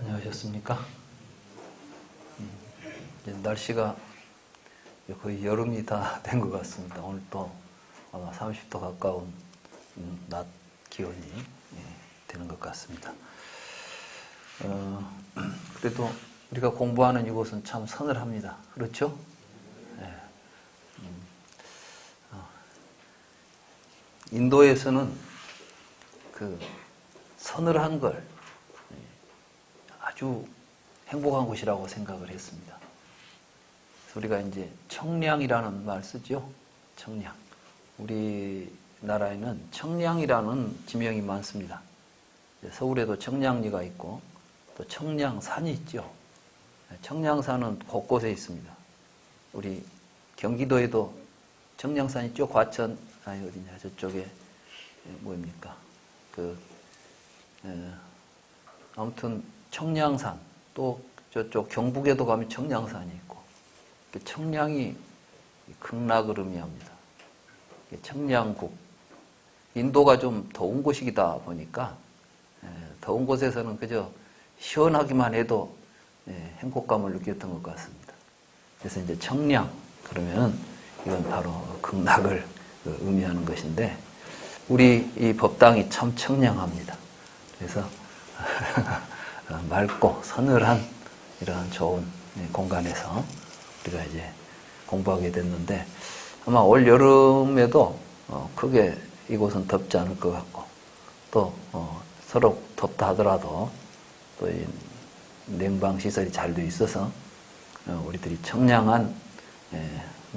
안녕하셨습니까? 이제 날씨가 거의 여름이 다 된 것 같습니다. 오늘 또 아마 30도 가까운 낮 기온이 되는 것 같습니다. 그래도 우리가 공부하는 이곳은 참 서늘합니다. 그렇죠? 네. 인도에서는 그 서늘한 걸 아주 행복한 곳이라고 생각을 했습니다. 그래서 우리가 이제 청량이라는 말 쓰죠. 청량. 우리나라에는 청량이라는 지명이 많습니다. 서울에도 청량리가 있고 또 청량산이 있죠. 청량산은 곳곳에 있습니다. 우리 경기도에도 청량산이 쭉 과천 어디냐 저쪽에 뭐입니까? 아무튼 청량산 또 저쪽 경북에도 가면 청량산이 있고 청량이 극락을 의미합니다. 청량국. 인도가 좀 더운 곳이다 보니까 더운 곳에서는 그저 시원하기만 해도 행복감을 느꼈던 것 같습니다. 그래서 이제 청량 그러면 이건 바로 극락을 의미하는 것인데 우리 이 법당이 참 청량합니다. 그래서 맑고 서늘한 이런 좋은 공간에서 우리가 이제 공부하게 됐는데 아마 올 여름에도 크게 이곳은 덥지 않을 것 같고 또 서로 덥다 하더라도 또 이 냉방 시설이 잘 되어 있어서 우리들이 청량한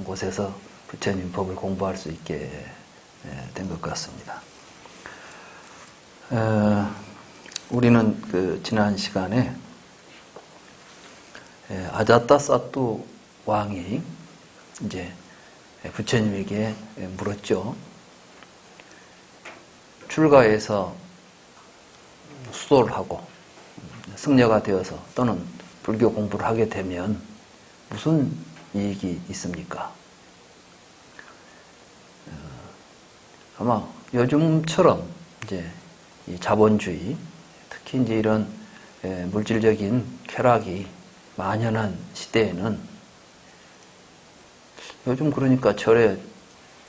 곳에서 부처님 법을 공부할 수 있게 된 것 같습니다. 우리는 그 지난 시간에 아자타사투 왕이 이제 부처님에게 물었죠. 출가해서 수도를 하고 승려가 되어서 또는 불교 공부를 하게 되면 무슨 이익이 있습니까? 아마 요즘처럼 이제 이 자본주의, 특히 이제 이런 물질적인 쾌락이 만연한 시대에는 요즘 그러니까 절에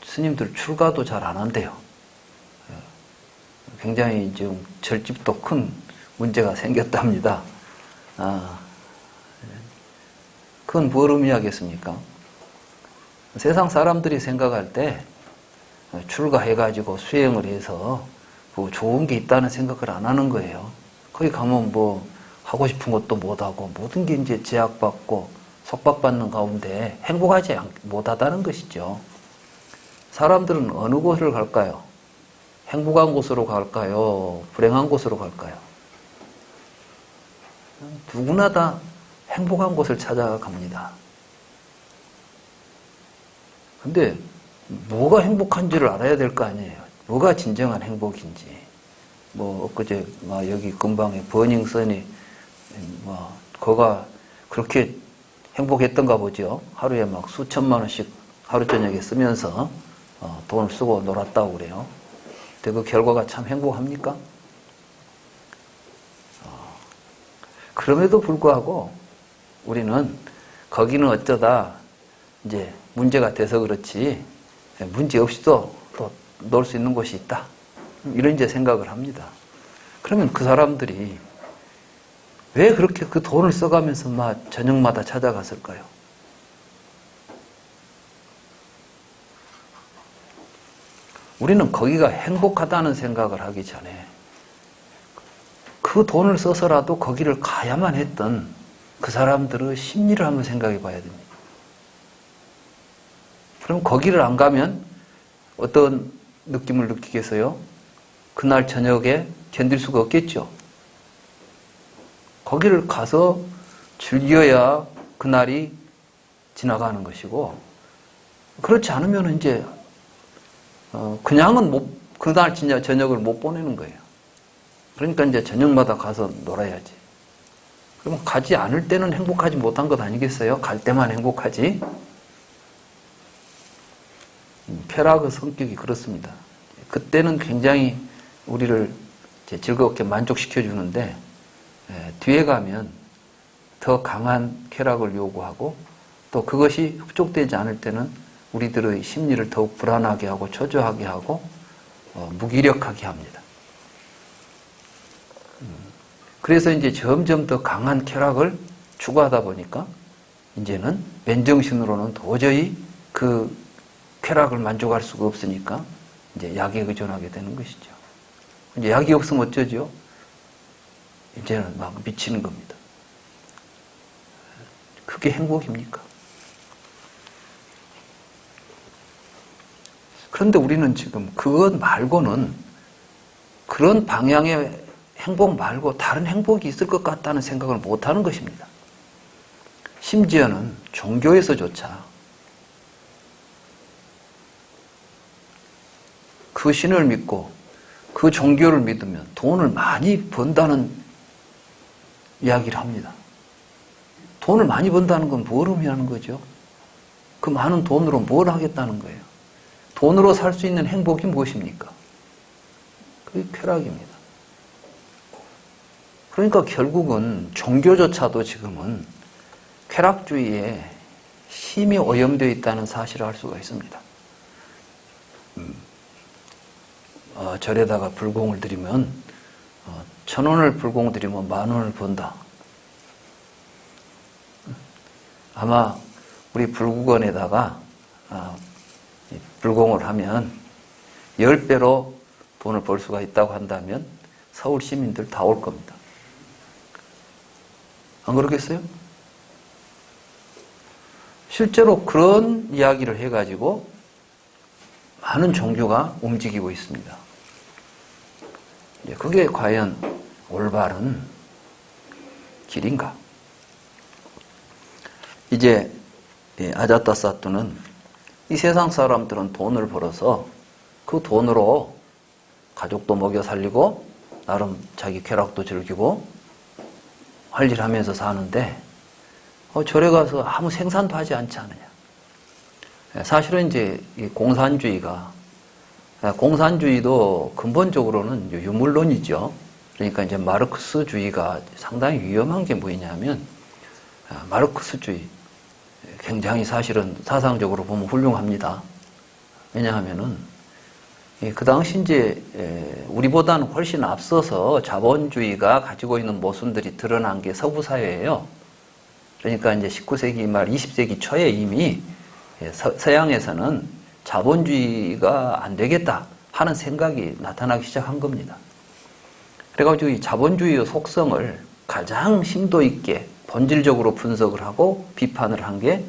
스님들 출가도 잘 안 한대요. 굉장히 지금 절집도 큰 문제가 생겼답니다. 그건 뭘 의미하겠습니까? 세상 사람들이 생각할 때 출가해가지고 수행을 해서 뭐 좋은 게 있다는 생각을 안 하는 거예요. 거기 가면 뭐 하고 싶은 것도 못하고 모든 게 이제 제약받고 속박받는 가운데 행복하지 못하다는 것이죠. 사람들은 어느 곳을 갈까요? 행복한 곳으로 갈까요? 불행한 곳으로 갈까요? 누구나 다 행복한 곳을 찾아갑니다. 근데 뭐가 행복한지를 알아야 될 거 아니에요. 뭐가 진정한 행복인지. 뭐 엊그제 여기 근방에 버닝썬이 그가 그렇게 행복했던가 보죠. 하루에 막 수천만 원씩 하루 저녁에 쓰면서 돈을 쓰고 놀았다고 그래요. 근데 그 결과가 참 행복합니까? 그럼에도 불구하고 우리는 거기는 어쩌다 이제 문제가 돼서 그렇지 문제 없이도 또 놀 수 있는 곳이 있다. 이런 이제 생각을 합니다. 그러면 그 사람들이 왜 그렇게 그 돈을 써가면서 막 저녁마다 찾아갔을까요? 우리는 거기가 행복하다는 생각을 하기 전에 그 돈을 써서라도 거기를 가야만 했던 그 사람들의 심리를 한번 생각해 봐야 됩니다. 그럼 거기를 안 가면 어떤 느낌을 느끼겠어요? 그날 저녁에 견딜 수가 없겠죠. 거기를 가서 즐겨야 그날이 지나가는 것이고 그렇지 않으면 이제 그냥은 그날 진짜 저녁을 못 보내는 거예요. 그러니까 이제 저녁마다 가서 놀아야지. 그러면 가지 않을 때는 행복하지 못한 것 아니겠어요? 갈 때만 행복하지. 쾌락의 성격이 그렇습니다. 그때는 굉장히 우리를 즐겁게 만족시켜 주는데 뒤에 가면 더 강한 쾌락을 요구하고 또 그것이 흡족되지 않을 때는 우리들의 심리를 더욱 불안하게 하고 초조하게 하고 무기력하게 합니다. 그래서 이제 점점 더 강한 쾌락을 추구하다 보니까 이제는 맨정신으로는 도저히 그 쾌락을 만족할 수가 없으니까 이제 약에 의존하게 되는 것이죠. 이제 약이 없으면 어쩌죠? 이제는 막 미치는 겁니다. 그게 행복입니까? 그런데 우리는 지금 그것 말고는 그런 방향의 행복 말고 다른 행복이 있을 것 같다는 생각을 못하는 것입니다. 심지어는 종교에서조차 그 신을 믿고 그 종교를 믿으면 돈을 많이 번다는 이야기를 합니다. 돈을 많이 번다는 건 뭘 의미하는 거죠? 그 많은 돈으로 뭘 하겠다는 거예요? 돈으로 살 수 있는 행복이 무엇입니까? 그게 쾌락입니다. 그러니까 결국은 종교조차도 지금은 쾌락주의에 심히 오염되어 있다는 사실을 알 수가 있습니다. 절에다가 불공을 드리면 1,000원을 불공 드리면 10,000원을 번다. 아마 우리 불국원에다가 불공을 하면 10배로 돈을 벌 수가 있다고 한다면 서울 시민들 다 올 겁니다. 안 그러겠어요? 실제로 그런 이야기를 해가지고 많은 종교가 움직이고 있습니다. 그게 과연 올바른 길인가? 이제 아자타사투는 이 세상 사람들은 돈을 벌어서 그 돈으로 가족도 먹여 살리고 나름 자기 쾌락도 즐기고 할 일 하면서 사는데 절에 가서 아무 생산도 하지 않지 않느냐. 사실은 이제 공산주의도 근본적으로는 유물론이죠. 그러니까 이제 마르크스주의가 상당히 위험한 게 뭐냐면 마르크스주의 굉장히 사실은 사상적으로 보면 훌륭합니다. 왜냐하면은 그 당시 이제 우리보다는 훨씬 앞서서 자본주의가 가지고 있는 모순들이 드러난 게 서구 사회예요. 그러니까 이제 19세기 말 20세기 초에 이미 서양에서는 자본주의가 안 되겠다 하는 생각이 나타나기 시작한 겁니다. 그래가지고 이 자본주의의 속성을 가장 심도 있게 본질적으로 분석을 하고 비판을 한 게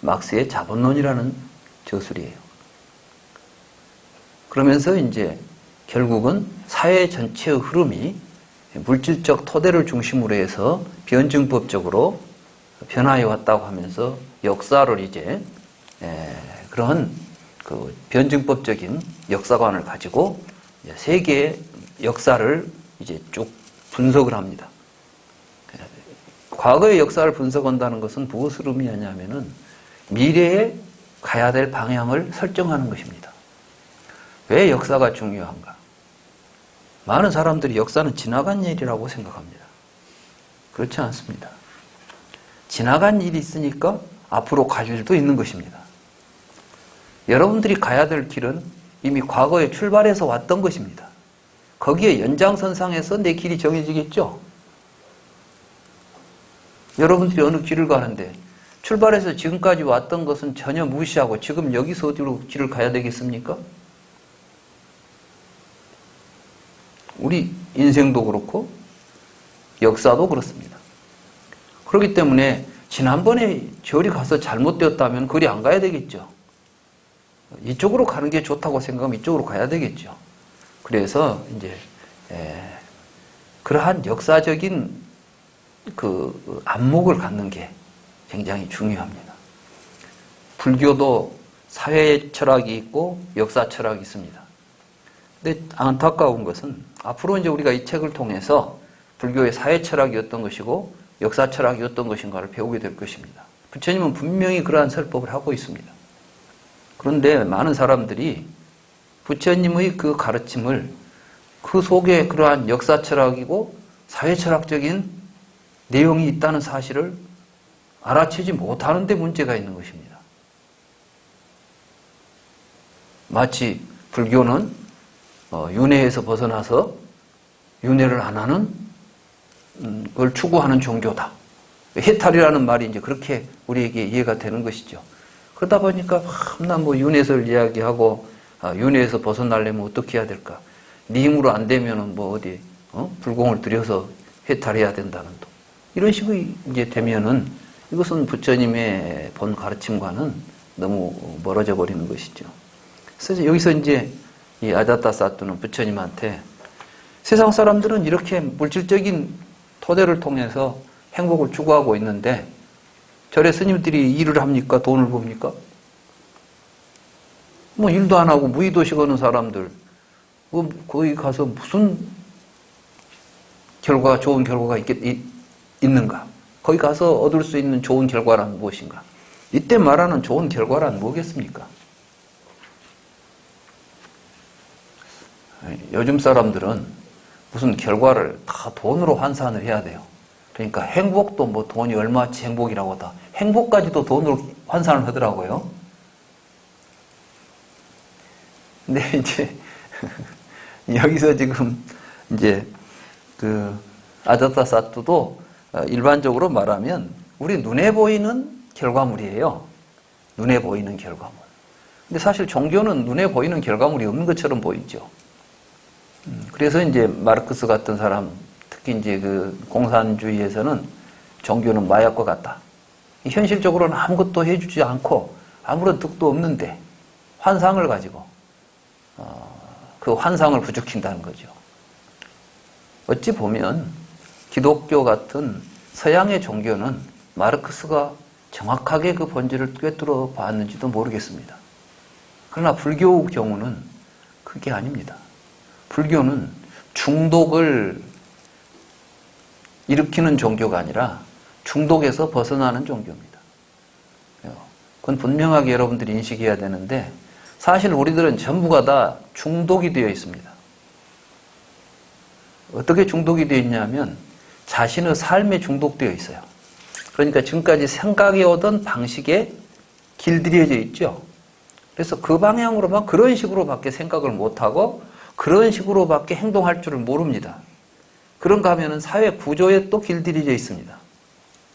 막스의 자본론이라는 저술이에요. 그러면서 이제 결국은 사회 전체의 흐름이 물질적 토대를 중심으로 해서 변증법적으로 변화해 왔다고 하면서 역사를 이제 그런 그 변증법적인 역사관을 가지고 세계의 역사를 이제 쭉 분석을 합니다. 과거의 역사를 분석한다는 것은 무엇을 의미하냐면은 미래에 가야 될 방향을 설정하는 것입니다. 왜 역사가 중요한가? 많은 사람들이 역사는 지나간 일이라고 생각합니다. 그렇지 않습니다. 지나간 일이 있으니까 앞으로 갈 일도 있는 것입니다. 여러분들이 가야 될 길은 이미 과거에 출발해서 왔던 것입니다. 거기에 연장선상에서 내 길이 정해지겠죠? 여러분들이 어느 길을 가는데 출발해서 지금까지 왔던 것은 전혀 무시하고 지금 여기서 어디로 길을 가야 되겠습니까? 우리 인생도 그렇고 역사도 그렇습니다. 그렇기 때문에 지난번에 절이 가서 잘못되었다면 그리 안 가야 되겠죠. 이쪽으로 가는 게 좋다고 생각하면 이쪽으로 가야 되겠죠. 그래서 이제 그러한 역사적인 그 안목을 갖는 게 굉장히 중요합니다. 불교도 사회 철학이 있고 역사 철학이 있습니다. 근데 안타까운 것은 앞으로 이제 우리가 이 책을 통해서 불교의 사회 철학이 어떤 것이고 역사 철학이 어떤 것인가를 배우게 될 것입니다. 부처님은 분명히 그러한 설법을 하고 있습니다. 그런데 많은 사람들이 부처님의 그 가르침을 그 속에 그러한 역사 철학이고 사회 철학적인 내용이 있다는 사실을 알아채지 못하는 데 문제가 있는 것입니다. 마치 불교는 윤회에서 벗어나서 윤회를 안 하는 걸 추구하는 종교다. 해탈이라는 말이 이제 그렇게 우리에게 이해가 되는 것이죠. 그러다 보니까 나 뭐 윤회설 이야기하고 윤회에서 벗어나려면 어떻게 해야 될까? 네 힘으로 안 되면은 뭐 어디 불공을 들여서 해탈해야 된다는 또 이런 식으로 이제 되면은 이것은 부처님의 본 가르침과는 너무 멀어져 버리는 것이죠. 그래서 여기서 이제 이 아자타사투는 부처님한테 세상 사람들은 이렇게 물질적인 토대를 통해서 행복을 추구하고 있는데 절에 스님들이 일을 합니까? 돈을 봅니까? 뭐 일도 안 하고 무의도식 하는 사람들 거기 가서 무슨 좋은 결과가 있는가? 거기 가서 얻을 수 있는 좋은 결과란 무엇인가? 이때 말하는 좋은 결과란 뭐겠습니까? 요즘 사람들은 무슨 결과를 다 돈으로 환산을 해야 돼요. 그러니까 행복도 뭐 돈이 얼마치 행복이라고 다 행복까지도 돈으로 환산을 하더라고요. 근데 이제 여기서 지금 이제 그 아자타사투도 일반적으로 말하면 우리 눈에 보이는 결과물이에요. 눈에 보이는 결과물. 근데 사실 종교는 눈에 보이는 결과물이 없는 것처럼 보이죠. 그래서 이제 마르크스 같은 사람, 특히 이제 그 공산주의에서는 종교는 마약과 같다. 현실적으로는 아무것도 해주지 않고 아무런 득도 없는데 환상을 가지고 그 환상을 부추긴다는 거죠. 어찌 보면 기독교 같은 서양의 종교는 마르크스가 정확하게 그 본질을 꿰뚫어 봤는지도 모르겠습니다. 그러나 불교의 경우는 그게 아닙니다. 불교는 중독을 일으키는 종교가 아니라 중독에서 벗어나는 종교입니다. 그건 분명하게 여러분들이 인식해야 되는데 사실 우리들은 전부가 다 중독이 되어 있습니다. 어떻게 중독이 되어 있냐면 자신의 삶에 중독되어 있어요. 그러니까 지금까지 생각해 오던 방식에 길들여져 있죠. 그래서 그 방향으로만 그런 식으로밖에 생각을 못하고 그런 식으로밖에 행동할 줄을 모릅니다. 그런가 하면은 사회 구조에 또 길들여져 있습니다.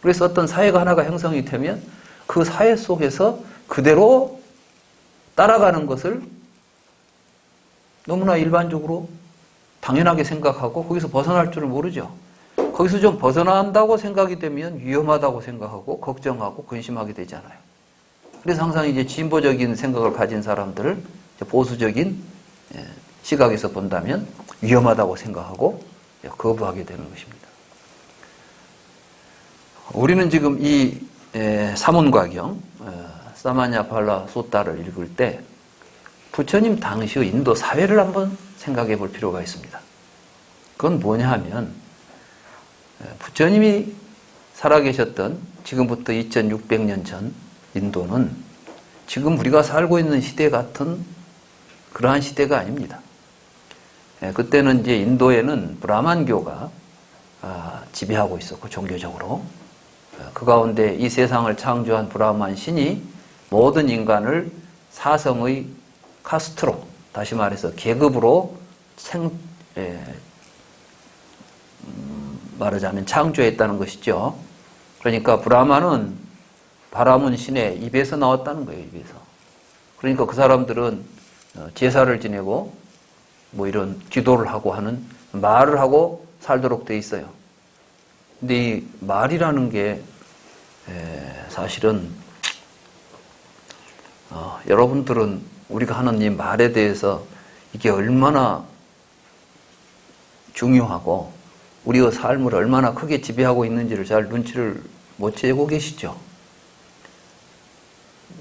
그래서 어떤 사회가 하나가 형성이 되면 그 사회 속에서 그대로 따라가는 것을 너무나 일반적으로 당연하게 생각하고 거기서 벗어날 줄을 모르죠. 거기서 좀 벗어난다고 생각이 되면 위험하다고 생각하고 걱정하고 근심하게 되잖아요. 그래서 항상 이제 진보적인 생각을 가진 사람들을 보수적인 시각에서 본다면 위험하다고 생각하고 거부하게 되는 것입니다. 우리는 지금 이 사문과경 사마냐팔라 소타를 읽을 때 부처님 당시의 인도 사회를 한번 생각해 볼 필요가 있습니다. 그건 뭐냐 하면 부처님이 살아계셨던 지금부터 2600년 전 인도는 지금 우리가 살고 있는 시대 같은 그러한 시대가 아닙니다. 그때는 이제 인도에는 브라만교가 지배하고 있었고 종교적으로 그 가운데 이 세상을 창조한 브라만 신이 모든 인간을 사성의 카스트로 다시 말해서 계급으로 말하자면 창조했다는 것이죠. 그러니까 브라만은 바라문 신의 입에서 나왔다는 거예요. 입에서. 그러니까 그 사람들은 제사를 지내고 뭐 이런 기도를 하고 하는 말을 하고 살도록 돼 있어요. 근데 이 말이라는 게 사실은 여러분들은 우리가 하는 이 말에 대해서 이게 얼마나 중요하고 우리의 삶을 얼마나 크게 지배하고 있는지를 잘 눈치를 못 채고 계시죠.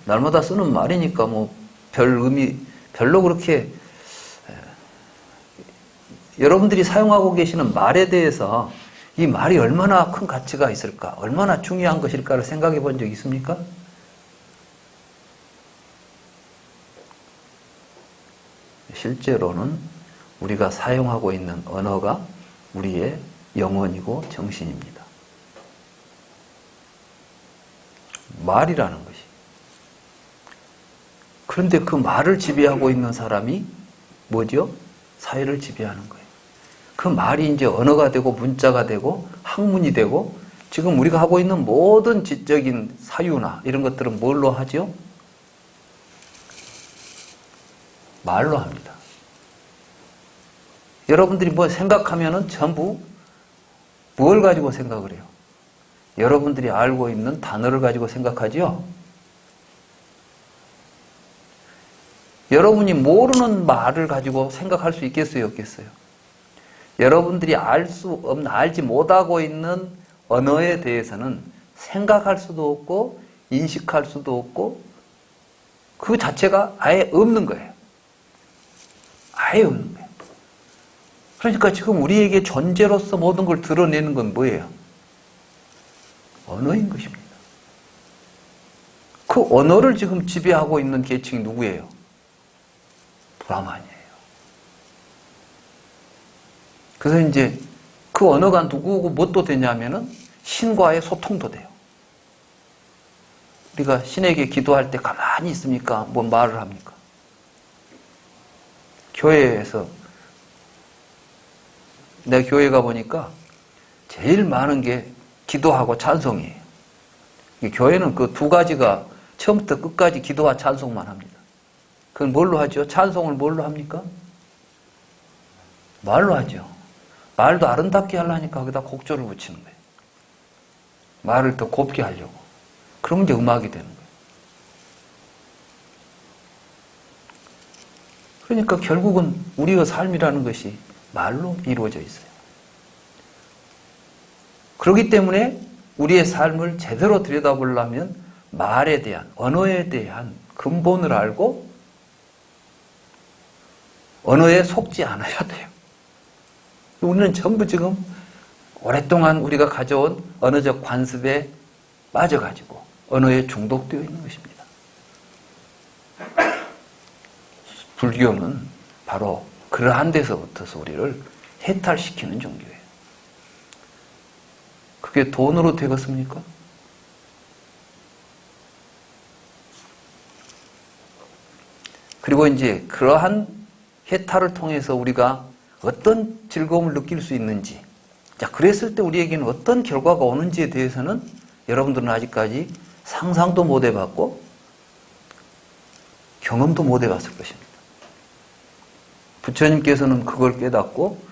날마다 쓰는 말이니까 뭐 별 의미 별로 그렇게 여러분들이 사용하고 계시는 말에 대해서 이 말이 얼마나 큰 가치가 있을까, 얼마나 중요한 것일까를 생각해 본 적 있습니까? 실제로는 우리가 사용하고 있는 언어가 우리의 영혼이고 정신입니다. 말이라는 것이. 그런데 그 말을 지배하고 있는 사람이 뭐죠? 사회를 지배하는 거예요. 그 말이 이제 언어가 되고 문자가 되고 학문이 되고 지금 우리가 하고 있는 모든 지적인 사유나 이런 것들은 뭘로 하죠? 말로 합니다. 여러분들이 뭐 생각하면은 전부 뭘 가지고 생각을 해요? 여러분들이 알고 있는 단어를 가지고 생각하죠? 여러분이 모르는 말을 가지고 생각할 수 있겠어요? 없겠어요? 여러분들이 알지 못하고 있는 언어에 대해서는 생각할 수도 없고, 인식할 수도 없고, 그 자체가 아예 없는 거예요. 아예 없는 거예요. 그러니까 지금 우리에게 존재로서 모든 걸 드러내는 건 뭐예요? 언어인 것입니다. 그 언어를 지금 지배하고 있는 계층이 누구예요? 브라만이에요. 그래서 이제 그 언어가 누구고 뭣도 되냐면은 신과의 소통도 돼요. 우리가 신에게 기도할 때 가만히 있습니까? 뭔 말을 합니까? 교회에서 내 교회 가보니까 제일 많은 게 기도하고 찬송이에요. 교회는 그 두 가지가 처음부터 끝까지 기도와 찬송만 합니다. 그건 뭘로 하죠? 찬송을 뭘로 합니까? 말로 하죠. 말도 아름답게 하려니까 거기다 곡조를 붙이는 거예요. 말을 더 곱게 하려고. 그러면 이제 음악이 되는 거예요. 그러니까 결국은 우리의 삶이라는 것이 말로 이루어져 있어요. 그렇기 때문에 우리의 삶을 제대로 들여다보려면 말에 대한, 언어에 대한 근본을 알고 언어에 속지 않아야 돼요. 우리는 전부 지금 오랫동안 우리가 가져온 언어적 관습에 빠져가지고 언어에 중독되어 있는 것입니다. 불교는 바로 그러한 데서부터 우리를 해탈시키는 종교예요. 그게 돈으로 되겠습니까? 그리고 이제 그러한 해탈을 통해서 우리가 어떤 즐거움을 느낄 수 있는지, 자, 그랬을 때 우리에게는 어떤 결과가 오는지에 대해서는 여러분들은 아직까지 상상도 못 해봤고 경험도 못 해봤을 것입니다. 부처님께서는 그걸 깨닫고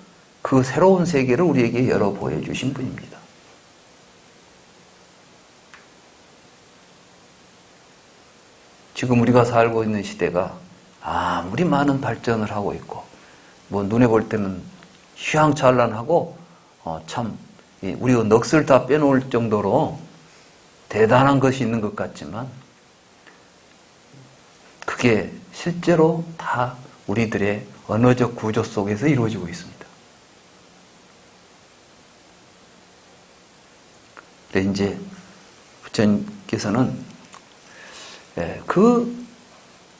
그 새로운 세계를 우리에게 열어 보여주신 분입니다. 지금 우리가 살고 있는 시대가 아무리 많은 발전을 하고 있고 뭐 눈에 볼 때는 휘황찬란하고 참 우리가 넋을 다 빼놓을 정도로 대단한 것이 있는 것 같지만 그게 실제로 다 우리들의 언어적 구조 속에서 이루어지고 있습니다. 근데 이제 부처님께서는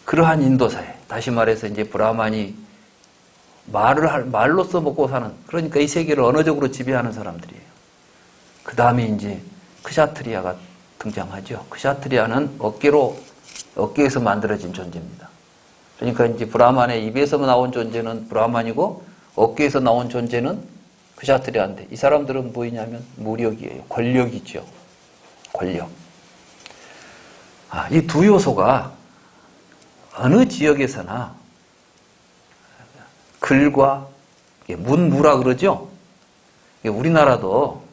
그러한 인도사에, 다시 말해서 이제 브라만이 말로써 먹고 사는, 그러니까 이 세계를 언어적으로 지배하는 사람들이에요. 그 다음에 이제 크샤트리아가 등장하죠. 크샤트리아는 어깨에서 만들어진 존재입니다. 그러니까 이제 브라만의 입에서 나온 존재는 브라만이고 어깨에서 나온 존재는 크샤트리아인데 이 사람들은 뭐냐면 무력이에요. 권력이죠. 권력. 이 두 요소가 어느 지역에서나 글과 문무라 그러죠. 우리나라도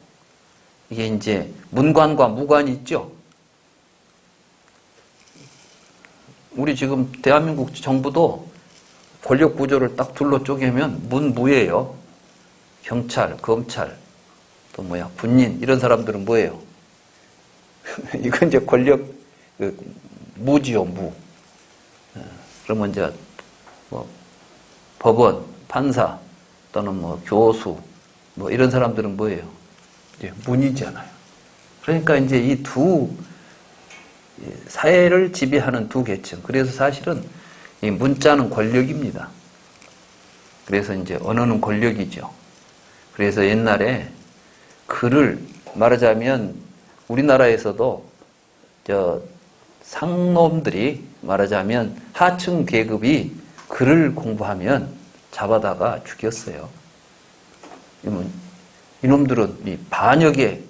이게 이제 문관과 무관이 있죠. 우리 지금 대한민국 정부도 권력 구조를 딱 둘로 쪼개면 문무예요. 경찰, 검찰, 또 군인 이런 사람들은 뭐예요? 이건 이제 권력 무지요, 무. 그러면 이제 법원, 판사 또는 교수 이런 사람들은 뭐예요? 이제 문이잖아요. 그러니까 이제 이 두 사회를 지배하는 두 계층. 그래서 사실은 이 문자는 권력입니다. 그래서 이제 언어는 권력이죠. 그래서 옛날에 글을 말하자면 우리나라에서도 상놈들이 말하자면 하층 계급이 글을 공부하면 잡아다가 죽였어요. 이놈들은 이 반역의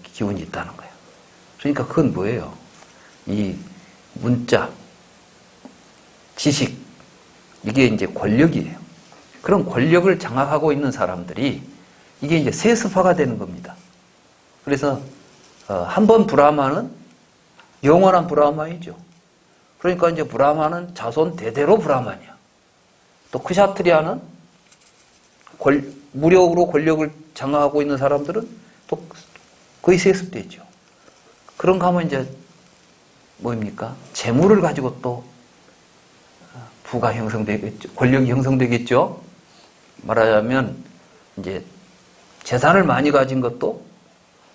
기운이 있다는 거예요. 그러니까 그건 뭐예요? 이 문자, 지식, 이게 이제 권력이에요. 그런 권력을 장악하고 있는 사람들이 이게 이제 세습화가 되는 겁니다. 그래서 한 번 브라마는 영원한 브라마이죠. 그러니까 이제 브라마는 자손 대대로 브라만이야. 또 크샤트리아는 무력으로 권력을 장악하고 있는 사람들은 또 거의 세습되죠. 그런가 하면 이제 뭐입니까? 재물을 가지고 또 부가 형성되겠죠. 권력이 형성되겠죠. 말하자면 이제 재산을 많이 가진 것도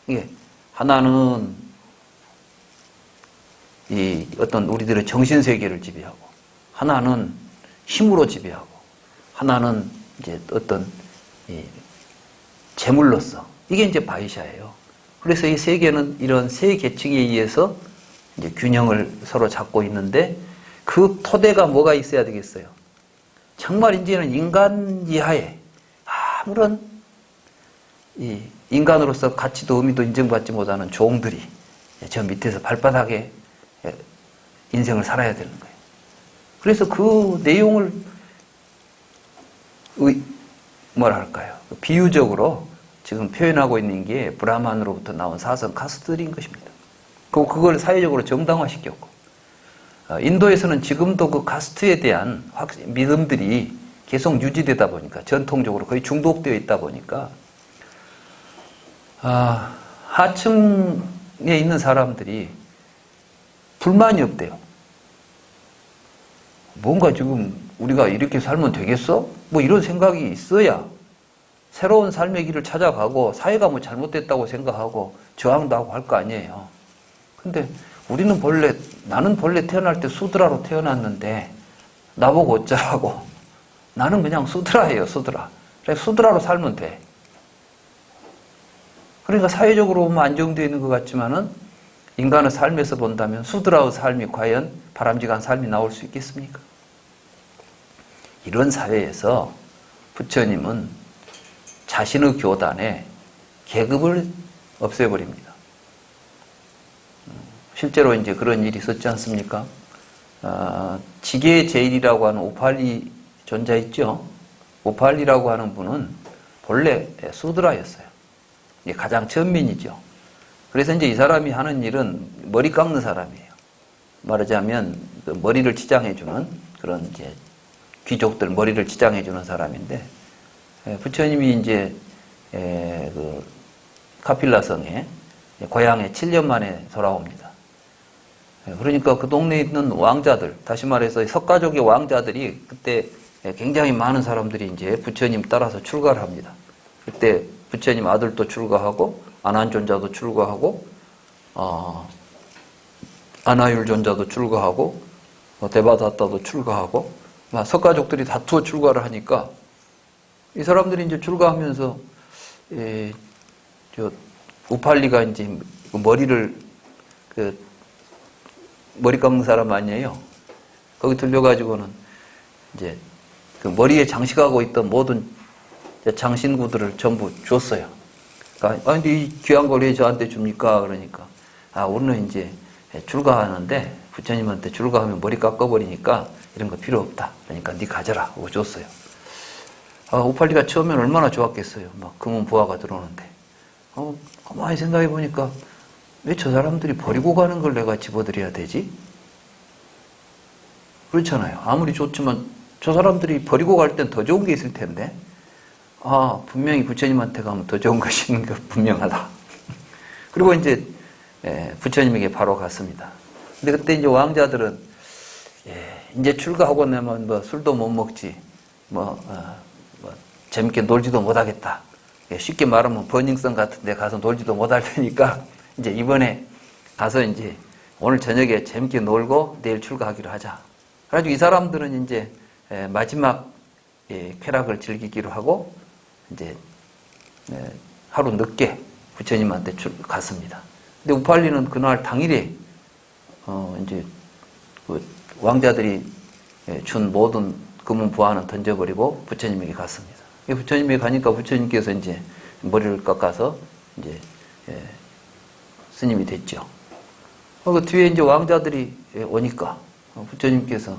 이게 하나는 이 어떤 우리들의 정신 세계를 지배하고, 하나는 힘으로 지배하고, 하나는 이제 어떤 이 재물로서, 이게 이제 바이샤예요. 그래서 이 세계는 이런 세 계층에 의해서 이제 균형을 서로 잡고 있는데, 그 토대가 뭐가 있어야 되겠어요? 정말 이제는 인간 이하에 아무런 이 인간으로서 가치도 의미도 인정받지 못하는 종들이 저 밑에서 발바닥에 인생을 살아야 되는 거예요. 그래서 그 내용을 뭐랄까요? 비유적으로 지금 표현하고 있는 게 브라만으로부터 나온 사선 카스트들인 것입니다. 그걸 사회적으로 정당화시켰고, 인도에서는 지금도 그 카스트에 대한 믿음들이 계속 유지되다 보니까, 전통적으로 거의 중독되어 있다 보니까 하층에 있는 사람들이 불만이 없대요. 뭔가 지금 우리가 이렇게 살면 되겠어? 뭐 이런 생각이 있어야 새로운 삶의 길을 찾아가고, 사회가 뭐 잘못됐다고 생각하고 저항도 하고 할 거 아니에요. 근데 나는 본래 태어날 때 수드라로 태어났는데 나보고 어쩌라고. 나는 그냥 수드라예요, 수드라. 그래, 수드라로 살면 돼. 그러니까 사회적으로 보면 안정되어 있는 것 같지만은 인간의 삶에서 본다면 수드라의 삶이 과연 바람직한 삶이 나올 수 있겠습니까? 이런 사회에서 부처님은 자신의 교단에 계급을 없애버립니다. 실제로 이제 그런 일이 있었지 않습니까? 지게제일이라고 하는 오팔리 존자 있죠? 오팔리라고 하는 분은 본래 수드라였어요. 이게 가장 천민이죠. 그래서 이제 이 사람이 하는 일은 머리 깎는 사람이에요. 말하자면 그 머리를 치장해주는 그런 이제 귀족들 머리를 치장해주는 사람인데, 부처님이 이제 그 카필라성에 고향에 7년 만에 돌아옵니다. 그러니까 그 동네에 있는 왕자들, 다시 말해서 석가족의 왕자들이 그때 굉장히 많은 사람들이 이제 부처님 따라서 출가를 합니다. 그때 부처님 아들도 출가하고, 안한존자도 출가하고, 아나율존자도 출가하고, 데바다타도 출가하고, 석가족들이 다투어 출가를 하니까 이 사람들이 이제 출가하면서 우팔리가 이제 머리를 머리 깎는 사람 아니에요. 거기 들려가지고는 이제 그 머리에 장식하고 있던 모든 장신구들을 전부 줬어요. 그러니까 근데 이 귀한 걸 왜 저한테 줍니까? 그러니까 오늘은 이제 출가하는데 부처님한테 출가하면 머리 깎아버리니까 이런 거 필요 없다. 그러니까 네 가져라 하고 줬어요. 우팔리가 처음엔 얼마나 좋았겠어요. 막 금은 부하가 들어오는데. 가만히 생각해 보니까 왜 저 사람들이 버리고 가는 걸 내가 집어들여야 되지? 그렇잖아요. 아무리 좋지만 저 사람들이 버리고 갈 땐 더 좋은 게 있을 텐데. 분명히 부처님한테 가면 더 좋은 것이 있는 게 분명하다. 그리고 이제 부처님에게 바로 갔습니다. 근데 그때 이제 왕자들은 이제 출가하고 나면 뭐 술도 못 먹지, 재밌게 놀지도 못하겠다. 쉽게 말하면 버닝썬 같은 데 가서 놀지도 못할 테니까 이제 이번에 가서 이제 오늘 저녁에 재밌게 놀고 내일 출가하기로 하자. 그래가지고 이 사람들은 이제 마지막 쾌락을 즐기기로 하고 이제 하루 늦게 부처님한테 갔습니다. 근데 우팔리는 그날 당일에 이제 그 왕자들이 준 모든 금은 부화는 던져버리고 부처님에게 갔습니다. 부처님에게 가니까 부처님께서 이제 머리를 깎아서 이제 스님이 됐죠. 그 뒤에 이제 왕자들이 오니까 부처님께서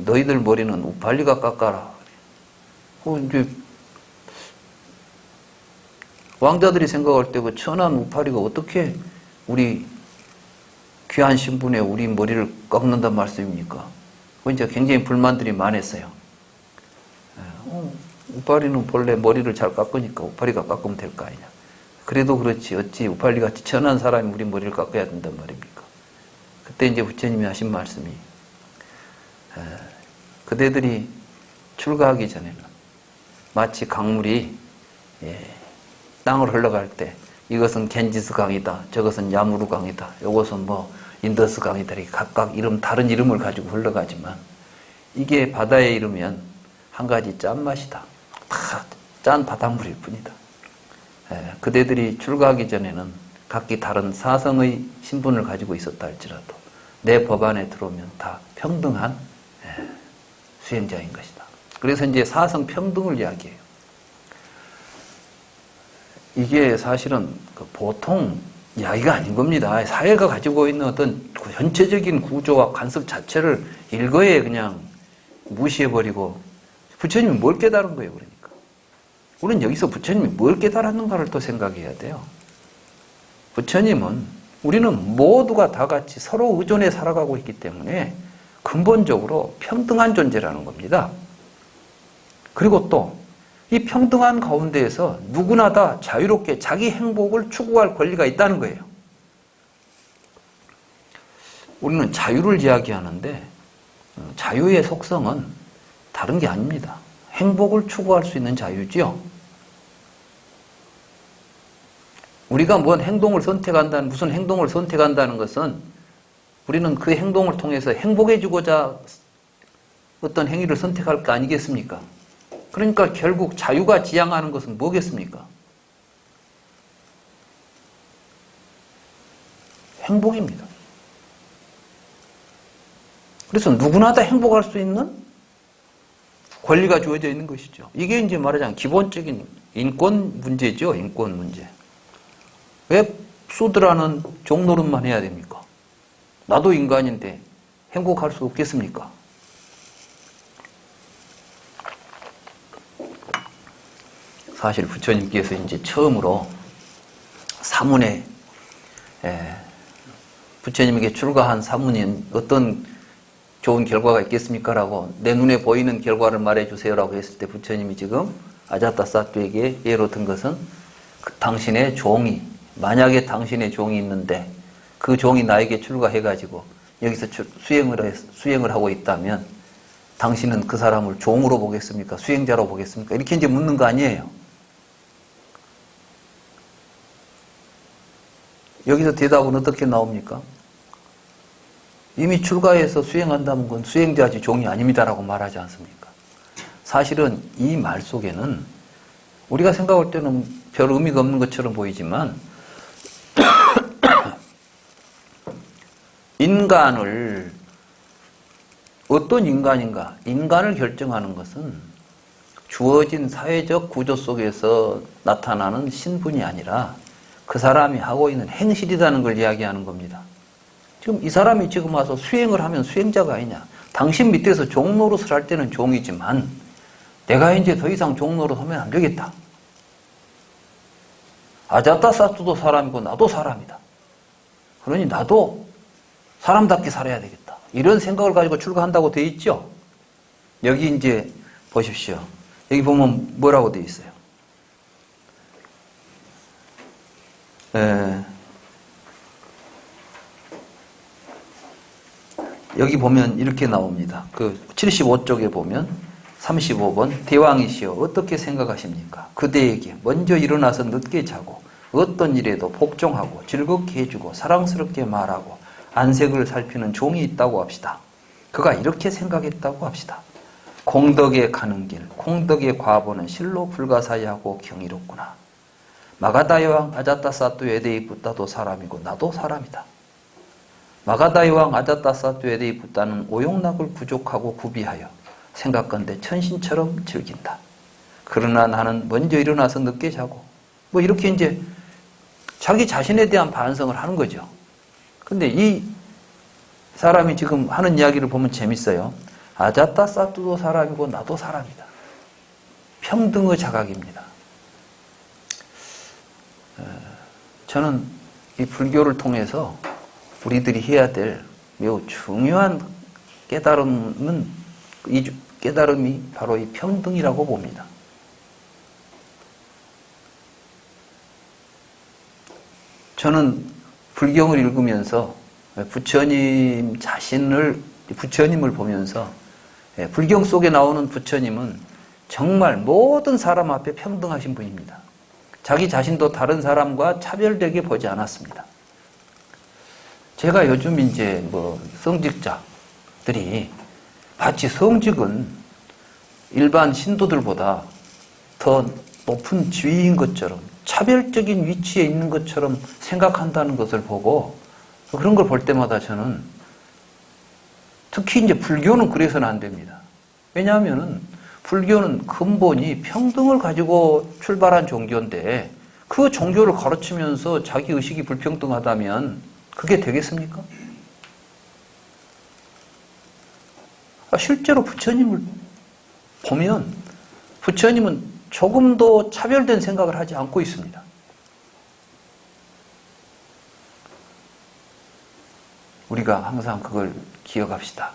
너희들 머리는 우팔리가 깎아라. 이제 왕자들이 생각할 때 그 천한 우팔리가 어떻게 우리 귀한 신분에 우리 머리를 깎는단 말씀입니까? 그 이제 굉장히 불만들이 많았어요. 우팔리는 본래 머리를 잘 깎으니까 우팔리가 깎으면 될 거 아니냐. 그래도 그렇지 어찌 우팔리같이 천한 사람이 우리 머리를 깎아야 된단 말입니까? 그때 이제 부처님이 하신 말씀이 그대들이 출가하기 전에는 마치 강물이 땅을 흘러갈 때 이것은 겐지스 강이다, 저것은 야무르 강이다, 이것은 뭐 인더스 강이다 이렇게 각각 다른 이름을 가지고 흘러가지만 이게 바다에 이르면 한 가지 짠맛이다. 다 짠 바닷물일 뿐이다. 그대들이 출가하기 전에는 각기 다른 사성의 신분을 가지고 있었다 할지라도 내 법 안에 들어오면 다 평등한 수행자인 것이다. 그래서 이제 사성 평등을 이야기해요. 이게 사실은 보통 이야기가 아닌 겁니다. 사회가 가지고 있는 어떤 전체적인 구조와 관습 자체를 일거에 그냥 무시해버리고 부처님이 뭘 깨달은 거예요, 그러니까. 우리는 여기서 부처님이 뭘 깨달았는가를 또 생각해야 돼요. 부처님은 우리는 모두가 다 같이 서로 의존해 살아가고 있기 때문에 근본적으로 평등한 존재라는 겁니다. 그리고 또 이 평등한 가운데에서 누구나 다 자유롭게 자기 행복을 추구할 권리가 있다는 거예요. 우리는 자유를 이야기하는데 자유의 속성은 다른 게 아닙니다. 행복을 추구할 수 있는 자유지요. 우리가 무슨 행동을 선택한다는 것은 우리는 그 행동을 통해서 행복해지고자 어떤 행위를 선택할 거 아니겠습니까? 그러니까 결국 자유가 지향하는 것은 뭐겠습니까? 행복입니다. 그래서 누구나 다 행복할 수 있는 권리가 주어져 있는 것이죠. 이게 이제 말하자면 기본적인 인권 문제죠. 인권 문제. 왜 수드라는 종노릇만 해야 됩니까? 나도 인간인데 행복할 수 없겠습니까? 사실 부처님께서 이제 처음으로 사문에 부처님에게 출가한 사문이 어떤 좋은 결과가 있겠습니까? 라고 내 눈에 보이는 결과를 말해주세요 라고 했을 때 부처님이 지금 아자타사투에게 예로 든 것은 당신의 종이 만약에 당신의 종이 있는데 그 종이 나에게 출가해가지고 여기서 수행을 하고 있다면 당신은 그 사람을 종으로 보겠습니까? 수행자로 보겠습니까? 이렇게 이제 묻는 거 아니에요. 여기서 대답은 어떻게 나옵니까? 이미 출가해서 수행한다면 그건 수행자지 종이 아닙니다라고 말하지 않습니까? 사실은 이 말 속에는 우리가 생각할 때는 별 의미가 없는 것처럼 보이지만 인간을 어떤 인간인가? 인간을 결정하는 것은 주어진 사회적 구조 속에서 나타나는 신분이 아니라 그 사람이 하고 있는 행실이라는 걸 이야기하는 겁니다. 지금 이 사람이 지금 와서 수행을 하면 수행자가 아니냐. 당신 밑에서 종노릇을 할 때는 종이지만 내가 이제 더 이상 종노릇 하면 안 되겠다. 아자타사투도 사람이고 나도 사람이다. 그러니 나도 사람답게 살아야 되겠다. 이런 생각을 가지고 출가한다고 되어 있죠. 여기 이제 보십시오. 여기 보면 뭐라고 되어 있어요. 여기 보면 이렇게 나옵니다. 그 75쪽에 보면 35번 대왕이시여 어떻게 생각하십니까? 그대에게 먼저 일어나서 늦게 자고 어떤 일에도 복종하고 즐겁게 해주고 사랑스럽게 말하고 안색을 살피는 종이 있다고 합시다. 그가 이렇게 생각했다고 합시다. 공덕에 가는 길, 공덕의 과보는 실로 불가사의하고 경이롭구나. 마가다이 왕 아자타사투에데이 붓다도 사람이고 나도 사람이다. 마가다이 왕 아자타사투에데이 붓다는 오용락을 부족하고 구비하여 생각건대 천신처럼 즐긴다. 그러나 나는 먼저 일어나서 늦게 자고 뭐 이렇게 이제 자기 자신에 대한 반성을 하는 거죠. 근데 이 사람이 지금 하는 이야기를 보면 재밌어요. 아자타사투도 사람이고 나도 사람이다. 평등의 자각입니다. 저는 이 불교를 통해서 우리들이 해야 될 매우 중요한 깨달음은 이 깨달음이 바로 이 평등이라고 봅니다. 저는 불경을 읽으면서 부처님을 보면서 불경 속에 나오는 부처님은 정말 모든 사람 앞에 평등하신 분입니다. 자기 자신도 다른 사람과 차별되게 보지 않았습니다. 제가 요즘 이제 성직자들이 마치 성직은 일반 신도들보다 더 높은 지위인 것처럼 차별적인 위치에 있는 것처럼 생각한다는 것을 보고 그런 걸 볼 때마다 저는 특히 이제 불교는 그래서는 안 됩니다. 왜냐하면은 불교는 근본이 평등을 가지고 출발한 종교인데 그 종교를 가르치면서 자기 의식이 불평등하다면 그게 되겠습니까? 실제로 부처님을 보면 부처님은 조금도 차별된 생각을 하지 않고 있습니다. 우리가 항상 그걸 기억합시다.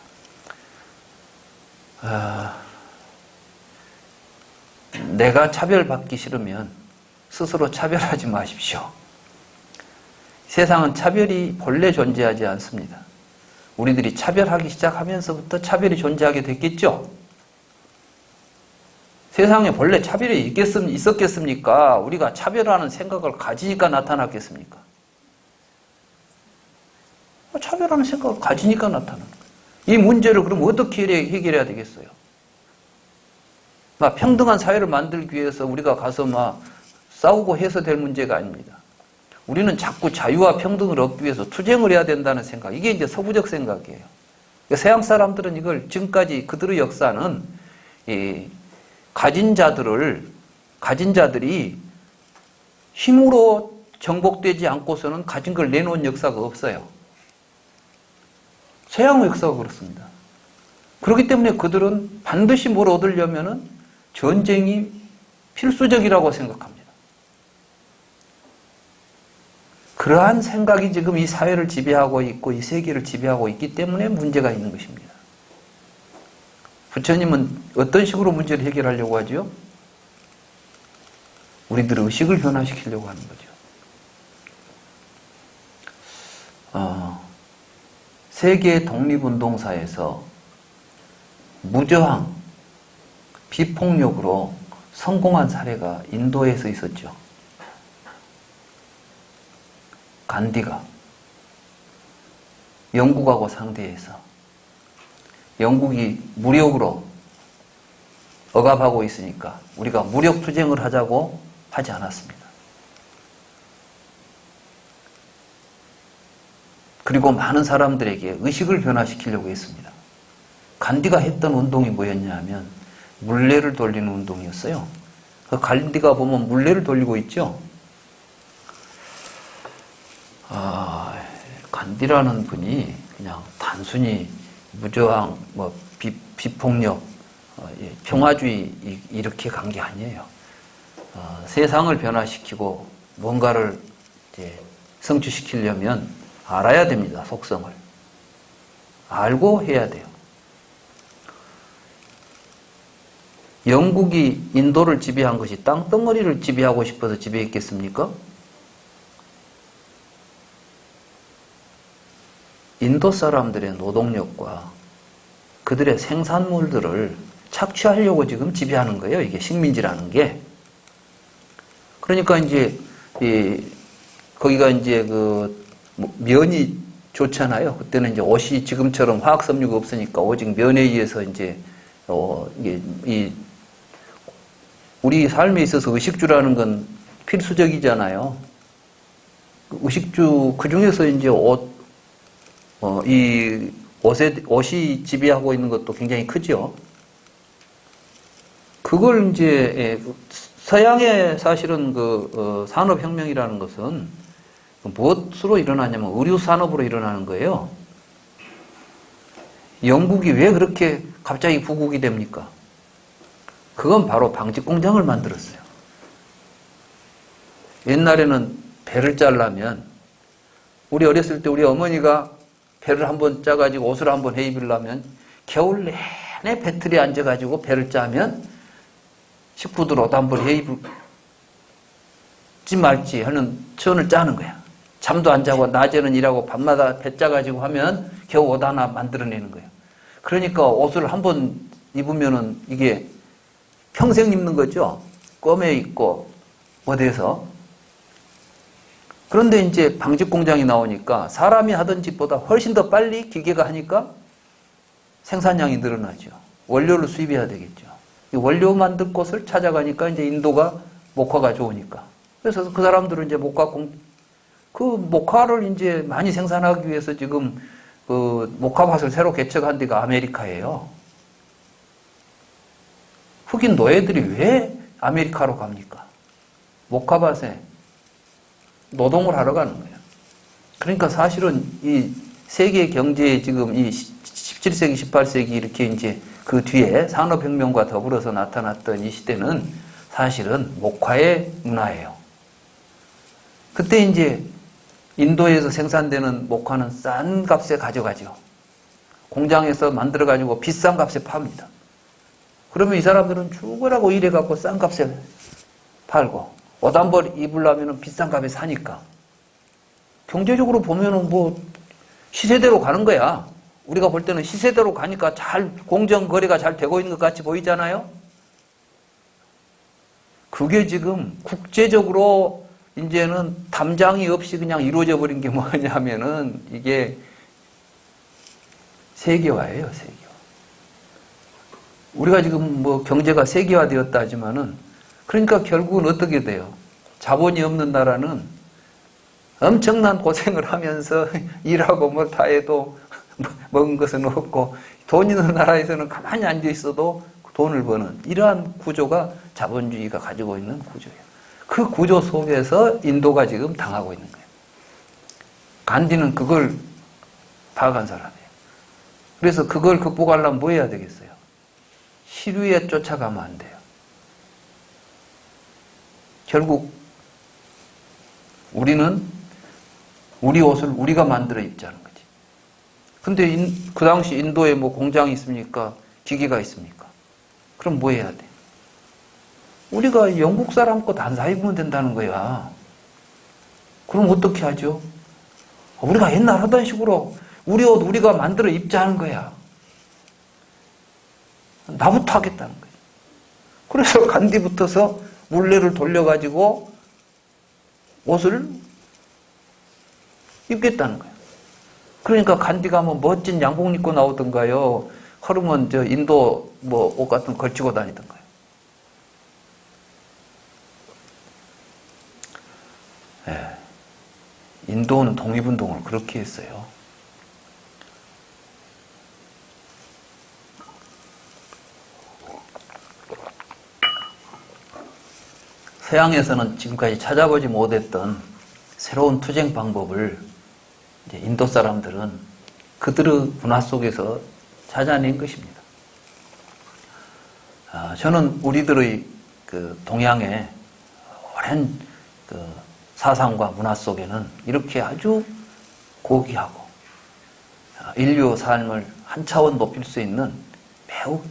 내가 차별받기 싫으면 스스로 차별하지 마십시오. 세상은 차별이 본래 존재하지 않습니다. 우리들이 차별하기 시작하면서부터 차별이 존재하게 됐겠죠? 세상에 본래 차별이 있었겠습니까? 우리가 차별하는 생각을 가지니까 나타났겠습니까? 차별하는 생각을 가지니까 나타나는 거예요. 이 문제를 그럼 어떻게 해결해야 되겠어요? 평등한 사회를 만들기 위해서 우리가 가서 싸우고 해서 될 문제가 아닙니다. 우리는 자꾸 자유와 평등을 얻기 위해서 투쟁을 해야 된다는 생각. 이게 이제 서구적 생각이에요. 서양 사람들은 이걸 지금까지 그들의 역사는 가진 자들이 힘으로 정복되지 않고서는 가진 걸 내놓은 역사가 없어요. 서양 역사가 그렇습니다. 그렇기 때문에 그들은 반드시 뭘 얻으려면은 전쟁이 필수적이라고 생각합니다. 그러한 생각이 지금 이 사회를 지배하고 있고 이 세계를 지배하고 있기 때문에 문제가 있는 것입니다. 부처님은 어떤 식으로 문제를 해결하려고 하죠? 우리들의 의식을 변화시키려고 하는 거죠. 세계 독립운동사에서 무저항, 비폭력으로 성공한 사례가 인도에서 있었죠. 간디가 영국하고 상대해서 영국이 무력으로 억압하고 있으니까 우리가 무력 투쟁을 하자고 하지 않았습니다. 그리고 많은 사람들에게 의식을 변화시키려고 했습니다. 간디가 했던 운동이 뭐였냐 하면 물레를 돌리는 운동이었어요. 그 간디가 보면 물레를 돌리고 있죠. 간디라는 분이 그냥 단순히 무저항, 비폭력, 평화주의 이렇게 간 게 아니에요. 세상을 변화시키고 뭔가를 이제 성취시키려면 알아야 됩니다. 속성을. 알고 해야 돼요. 영국이 인도를 지배한 것이 땅덩어리를 지배하고 싶어서 지배했겠습니까? 인도 사람들의 노동력과 그들의 생산물들을 착취하려고 지금 지배하는 거예요. 이게 식민지라는 게. 그러니까 이제 거기가 이제 면이 좋잖아요. 그때는 이제 옷이 지금처럼 화학 섬유가 없으니까 오직 면에 의해서 이제 우리 삶에 있어서 의식주라는 건 필수적이잖아요. 의식주 그 중에서 이제 이 옷이 지배하고 있는 것도 굉장히 크죠. 그걸 이제 서양의 사실은 산업혁명이라는 것은 무엇으로 일어나냐면 의류산업으로 일어나는 거예요. 영국이 왜 그렇게 갑자기 부국이 됩니까? 그건 바로 방직공장을 만들었어요. 옛날에는 배를 짜려면 우리 어렸을 때 우리 어머니가 배를 한번 짜가지고 옷을 한번 해 입으려면 겨울 내내 배틀에 앉아가지고 배를 짜면 식구들 옷 한번 해 입을지 말지 하는 천을 짜는 거야. 잠도 안 자고 낮에는 일하고 밤마다 배 짜가지고 하면 겨우 옷 하나 만들어내는 거예요. 그러니까 옷을 한번 입으면은 이게 평생 입는 거죠. 껌에 있고 어디에서. 그런데 이제 방직공장이 나오니까 사람이 하던 짓보다 훨씬 더 빨리 기계가 하니까 생산량이 늘어나죠. 원료를 수입해야 되겠죠. 원료 만들 곳을 찾아가니까 이제 인도가 목화가 좋으니까. 그래서 그 사람들은 이제 목화를 이제 많이 생산하기 위해서 지금 그 목화밭을 새로 개척한 데가 아메리카예요. 흑인 노예들이 왜 아메리카로 갑니까? 목화밭에 노동을 하러 가는 거예요. 그러니까 사실은 이 세계 경제에 지금 이 17세기, 18세기 이렇게 이제 그 뒤에 산업혁명과 더불어서 나타났던 이 시대는 사실은 목화의 문화예요. 그때 이제 인도에서 생산되는 목화는 싼 값에 가져가죠. 공장에서 만들어가지고 비싼 값에 팝니다. 그러면 이 사람들은 죽으라고 일해갖고 싼 값에 팔고 옷 한 벌 입으려면 비싼 값에 사니까 경제적으로 보면은 뭐 시세대로 가는 거야. 우리가 볼 때는 시세대로 가니까 잘 공정 거래가 잘 되고 있는 것 같이 보이잖아요. 그게 지금 국제적으로 이제는 담장이 없이 그냥 이루어져 버린 게 뭐냐면은 이게 세계화예요, 세계화. 우리가 지금 뭐 경제가 세계화되었다 하지만은 그러니까 결국은 어떻게 돼요? 자본이 없는 나라는 엄청난 고생을 하면서 일하고 뭘 다 해도 먹은 것은 없고 돈 있는 나라에서는 가만히 앉아 있어도 돈을 버는 이러한 구조가 자본주의가 가지고 있는 구조예요. 그 구조 속에서 인도가 지금 당하고 있는 거예요. 간디는 그걸 파악한 사람이에요. 그래서 그걸 극복하려면 뭐 해야 되겠어요? 시류에 쫓아가면 안 돼요. 결국 우리는 우리 옷을 우리가 만들어 입자는 거지. 근데 그 당시 인도에 뭐 공장이 있습니까? 기계가 있습니까? 그럼 뭐 해야 돼? 우리가 영국 사람 것 안 사 입으면 된다는 거야. 그럼 어떻게 하죠? 우리가 옛날 하던 식으로 우리 옷 우리가 만들어 입자는 거야. 나부터 하겠다는 거지. 그래서 간디부터서 물레를 돌려가지고 옷을 입겠다는 거예요. 그러니까 간디가 뭐 멋진 양복 입고 나오던가요. 허름은 저 인도 뭐 옷 같은 거 걸치고 다니던가요. 예. 인도는 독립운동을 그렇게 했어요. 서양에서는 지금까지 찾아보지 못했던 새로운 투쟁 방법을 이제 인도 사람들은 그들의 문화 속에서 찾아낸 것입니다. 저는 우리들의 그 동양의 오랜 그 사상과 문화 속에는 이렇게 아주 고귀하고 인류 삶을 한 차원 높일 수 있는 매우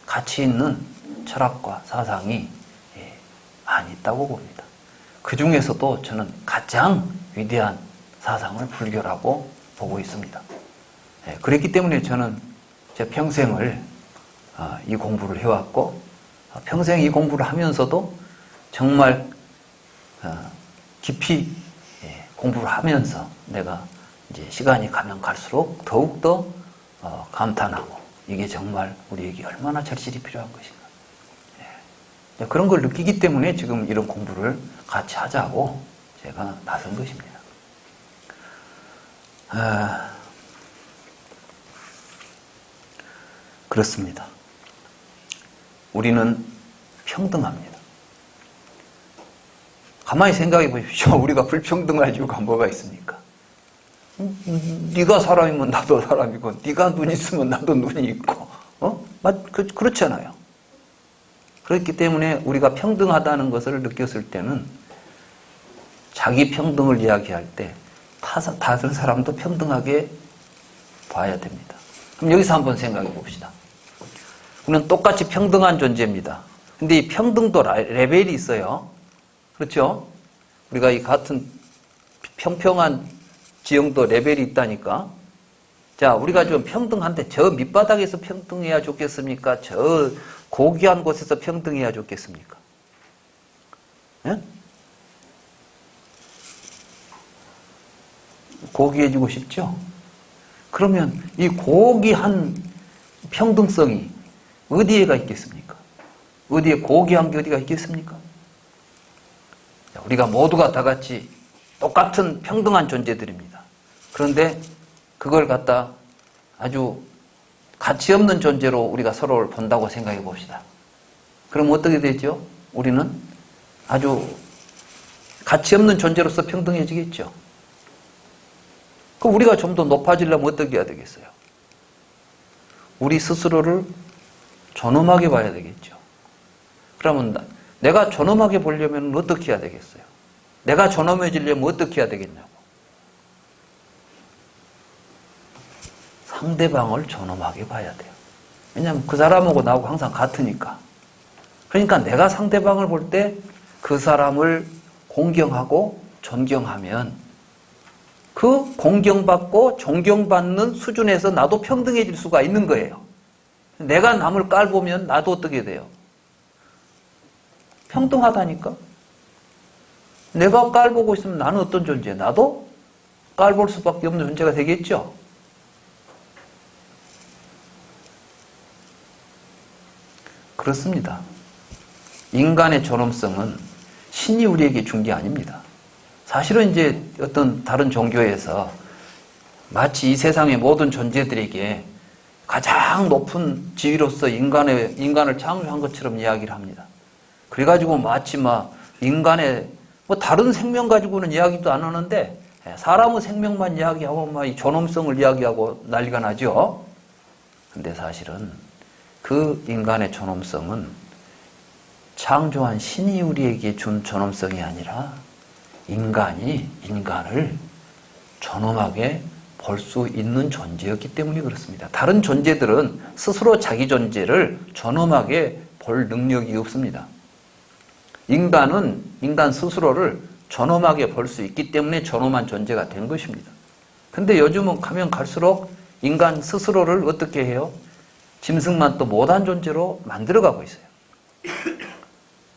가치 있는 철학과 사상이 많이 있다고 봅니다. 그 중에서도 저는 가장 위대한 사상을 불교라고 보고 있습니다. 그랬기 때문에 저는 제 평생을 이 공부를 해왔고 평생 이 공부를 하면서도 정말 깊이 공부를 하면서 내가 이제 시간이 가면 갈수록 더욱더 감탄하고 이게 정말 우리에게 얼마나 절실히 필요한 것인가. 그런 걸 느끼기 때문에 지금 이런 공부를 같이 하자고 제가 나선 것입니다. 그렇습니다. 우리는 평등합니다. 가만히 생각해 보십시오. 우리가 불평등할 이유가 뭐가 있습니까? 네가 사람이면 나도 사람이고 네가 눈 있으면 나도 눈이 있고 그렇잖아요. 그렇기 때문에 우리가 평등하다는 것을 느꼈을 때는 자기 평등을 이야기할 때 다른 사람도 평등하게 봐야 됩니다. 그럼 여기서 한번 생각해 봅시다. 우리는 똑같이 평등한 존재입니다. 근데 이 평등도 레벨이 있어요. 그렇죠? 우리가 이 같은 평평한 지형도 레벨이 있다니까. 자, 우리가 좀 평등한데 저 밑바닥에서 평등해야 좋겠습니까? 저 고귀한 곳에서 평등해야 좋겠습니까? 예? 고귀해지고 싶죠? 그러면 이 고귀한 평등성이 어디에가 있겠습니까? 어디에 고귀한 게 어디가 있겠습니까? 우리가 모두가 다 같이 똑같은 평등한 존재들입니다. 그런데 그걸 갖다 아주 가치 없는 존재로 우리가 서로를 본다고 생각해 봅시다. 그럼 어떻게 되죠? 우리는 아주 가치 없는 존재로서 평등해지겠죠. 그럼 우리가 좀 더 높아지려면 어떻게 해야 되겠어요? 우리 스스로를 존엄하게 봐야 되겠죠. 그러면 내가 존엄하게 보려면 어떻게 해야 되겠어요? 내가 존엄해지려면 어떻게 해야 되겠냐고. 상대방을 존엄하게 봐야 돼요. 왜냐하면 그 사람하고 나하고 항상 같으니까. 그러니까 내가 상대방을 볼 때 그 사람을 공경하고 존경하면 그 공경받고 존경받는 수준에서 나도 평등해질 수가 있는 거예요. 내가 남을 깔보면 나도 어떻게 돼요? 평등하다니까? 내가 깔보고 있으면 나는 어떤 존재예요? 나도 깔볼 수밖에 없는 존재가 되겠죠? 그렇습니다. 인간의 존엄성은 신이 우리에게 준 게 아닙니다. 사실은 이제 어떤 다른 종교에서 마치 이 세상의 모든 존재들에게 가장 높은 지위로서 인간을 창조한 것처럼 이야기를 합니다. 그래가지고 마치 막 인간의 다른 생명 가지고는 이야기도 안 하는데 사람의 생명만 이야기하고 막 이 존엄성을 이야기하고 난리가 나죠. 근데 사실은 그 인간의 존엄성은 창조한 신이 우리에게 준 존엄성이 아니라 인간이 인간을 존엄하게 볼 수 있는 존재였기 때문에 그렇습니다. 다른 존재들은 스스로 자기 존재를 존엄하게 볼 능력이 없습니다. 인간은 인간 스스로를 존엄하게 볼 수 있기 때문에 존엄한 존재가 된 것입니다. 근데 요즘은 가면 갈수록 인간 스스로를 어떻게 해요? 짐승만 또 못한 존재로 만들어가고 있어요.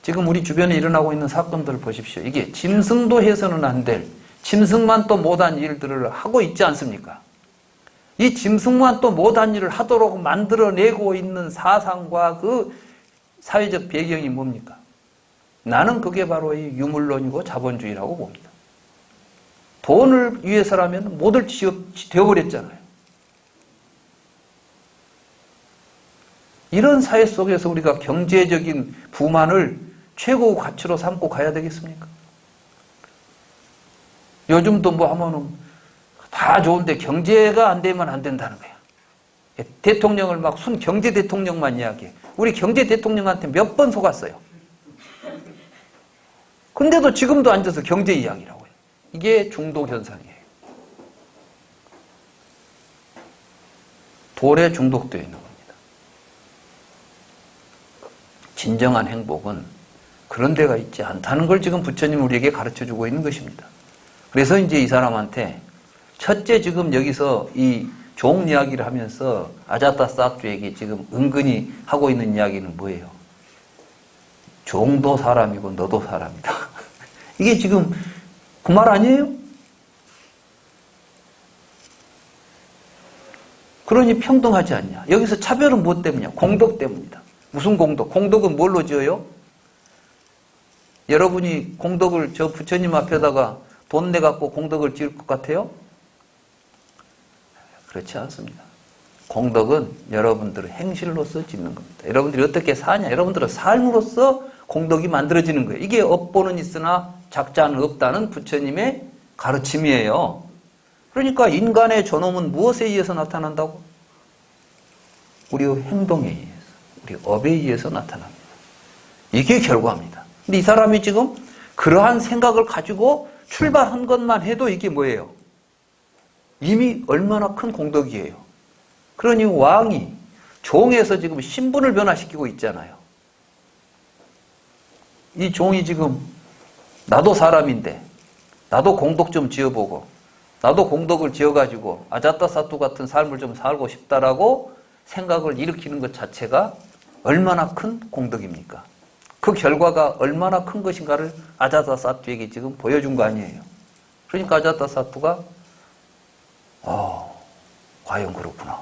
지금 우리 주변에 일어나고 있는 사건들을 보십시오. 이게 짐승도 해서는 안 될, 짐승만 또 못한 일들을 하고 있지 않습니까? 이 짐승만 또 못한 일을 하도록 만들어내고 있는 사상과 그 사회적 배경이 뭡니까? 나는 그게 바로 이 유물론이고 자본주의라고 봅니다. 돈을 위해서라면 모든 짓이 되어버렸잖아요. 이런 사회 속에서 우리가 경제적인 부만을 최고 가치로 삼고 가야 되겠습니까? 요즘도 뭐 하면은 다 좋은데 경제가 안 되면 안 된다는 거야. 대통령을 막 순 경제 대통령만 이야기해. 우리 경제 대통령한테 몇 번 속았어요. 근데도 지금도 앉아서 경제 이야기라고 해요. 이게 중독 현상이에요. 돈에 중독되어 있는 겁니다. 진정한 행복은 그런 데가 있지 않다는 걸 지금 부처님 우리에게 가르쳐주고 있는 것입니다. 그래서 이제 이 사람한테 첫째 지금 여기서 이 종 이야기를 하면서 아자타 사투에게 지금 은근히 하고 있는 이야기는 뭐예요? 종도 사람이고 너도 사람이다. 이게 지금 그 말 아니에요? 그러니 평등하지 않냐. 여기서 차별은 무엇 때문이냐? 공덕 때문이다. 무슨 공덕? 공덕은 뭘로 지어요? 여러분이 공덕을 저 부처님 앞에다가 돈 내갖고 공덕을 지을 것 같아요? 그렇지 않습니다. 공덕은 여러분들의 행실로서 짓는 겁니다. 여러분들이 어떻게 사냐? 여러분들의 삶으로서 공덕이 만들어지는 거예요. 이게 업보는 있으나 작자는 없다는 부처님의 가르침이에요. 그러니까 인간의 존엄은 무엇에 의해서 나타난다고? 우리 행동에 의해서, 우리 업에 의해서 나타납니다. 이게 결과입니다. 근데 이 사람이 지금 그러한 생각을 가지고 출발한 것만 해도 이게 뭐예요? 이미 얼마나 큰 공덕이에요. 그러니 왕이 종에서 지금 신분을 변화시키고 있잖아요. 이 종이 지금 나도 사람인데 나도 공덕 좀 지어보고 나도 공덕을 지어가지고 아자타사투 같은 삶을 좀 살고 싶다라고 생각을 일으키는 것 자체가 얼마나 큰 공덕입니까? 그 결과가 얼마나 큰 것인가를 아자타사투에게 지금 보여준 거 아니에요. 그러니까 아자타사투가 과연 그렇구나.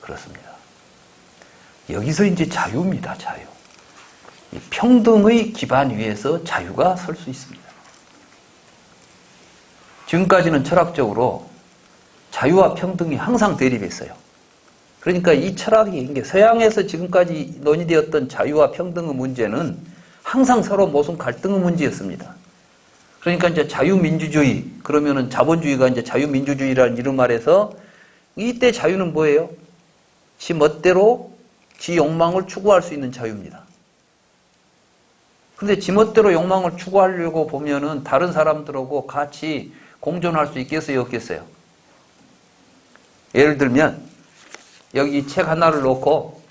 그렇습니다. 여기서 이제 자유입니다. 자유. 이 평등의 기반 위에서 자유가 설 수 있습니다. 지금까지는 철학적으로 자유와 평등이 항상 대립했어요. 그러니까 이 철학이 이게 서양에서 지금까지 논의되었던 자유와 평등의 문제는 항상 서로 모순 갈등의 문제였습니다. 그러니까 이제 자유민주주의, 그러면은 자본주의가 이제 자유민주주의라는 이름 아래서 이때 자유는 뭐예요? 지 멋대로 지 욕망을 추구할 수 있는 자유입니다. 근데 지 멋대로 욕망을 추구하려고 보면은 다른 사람들하고 같이 공존할 수 있겠어요, 없겠어요? 예를 들면 여기 책 하나를 놓고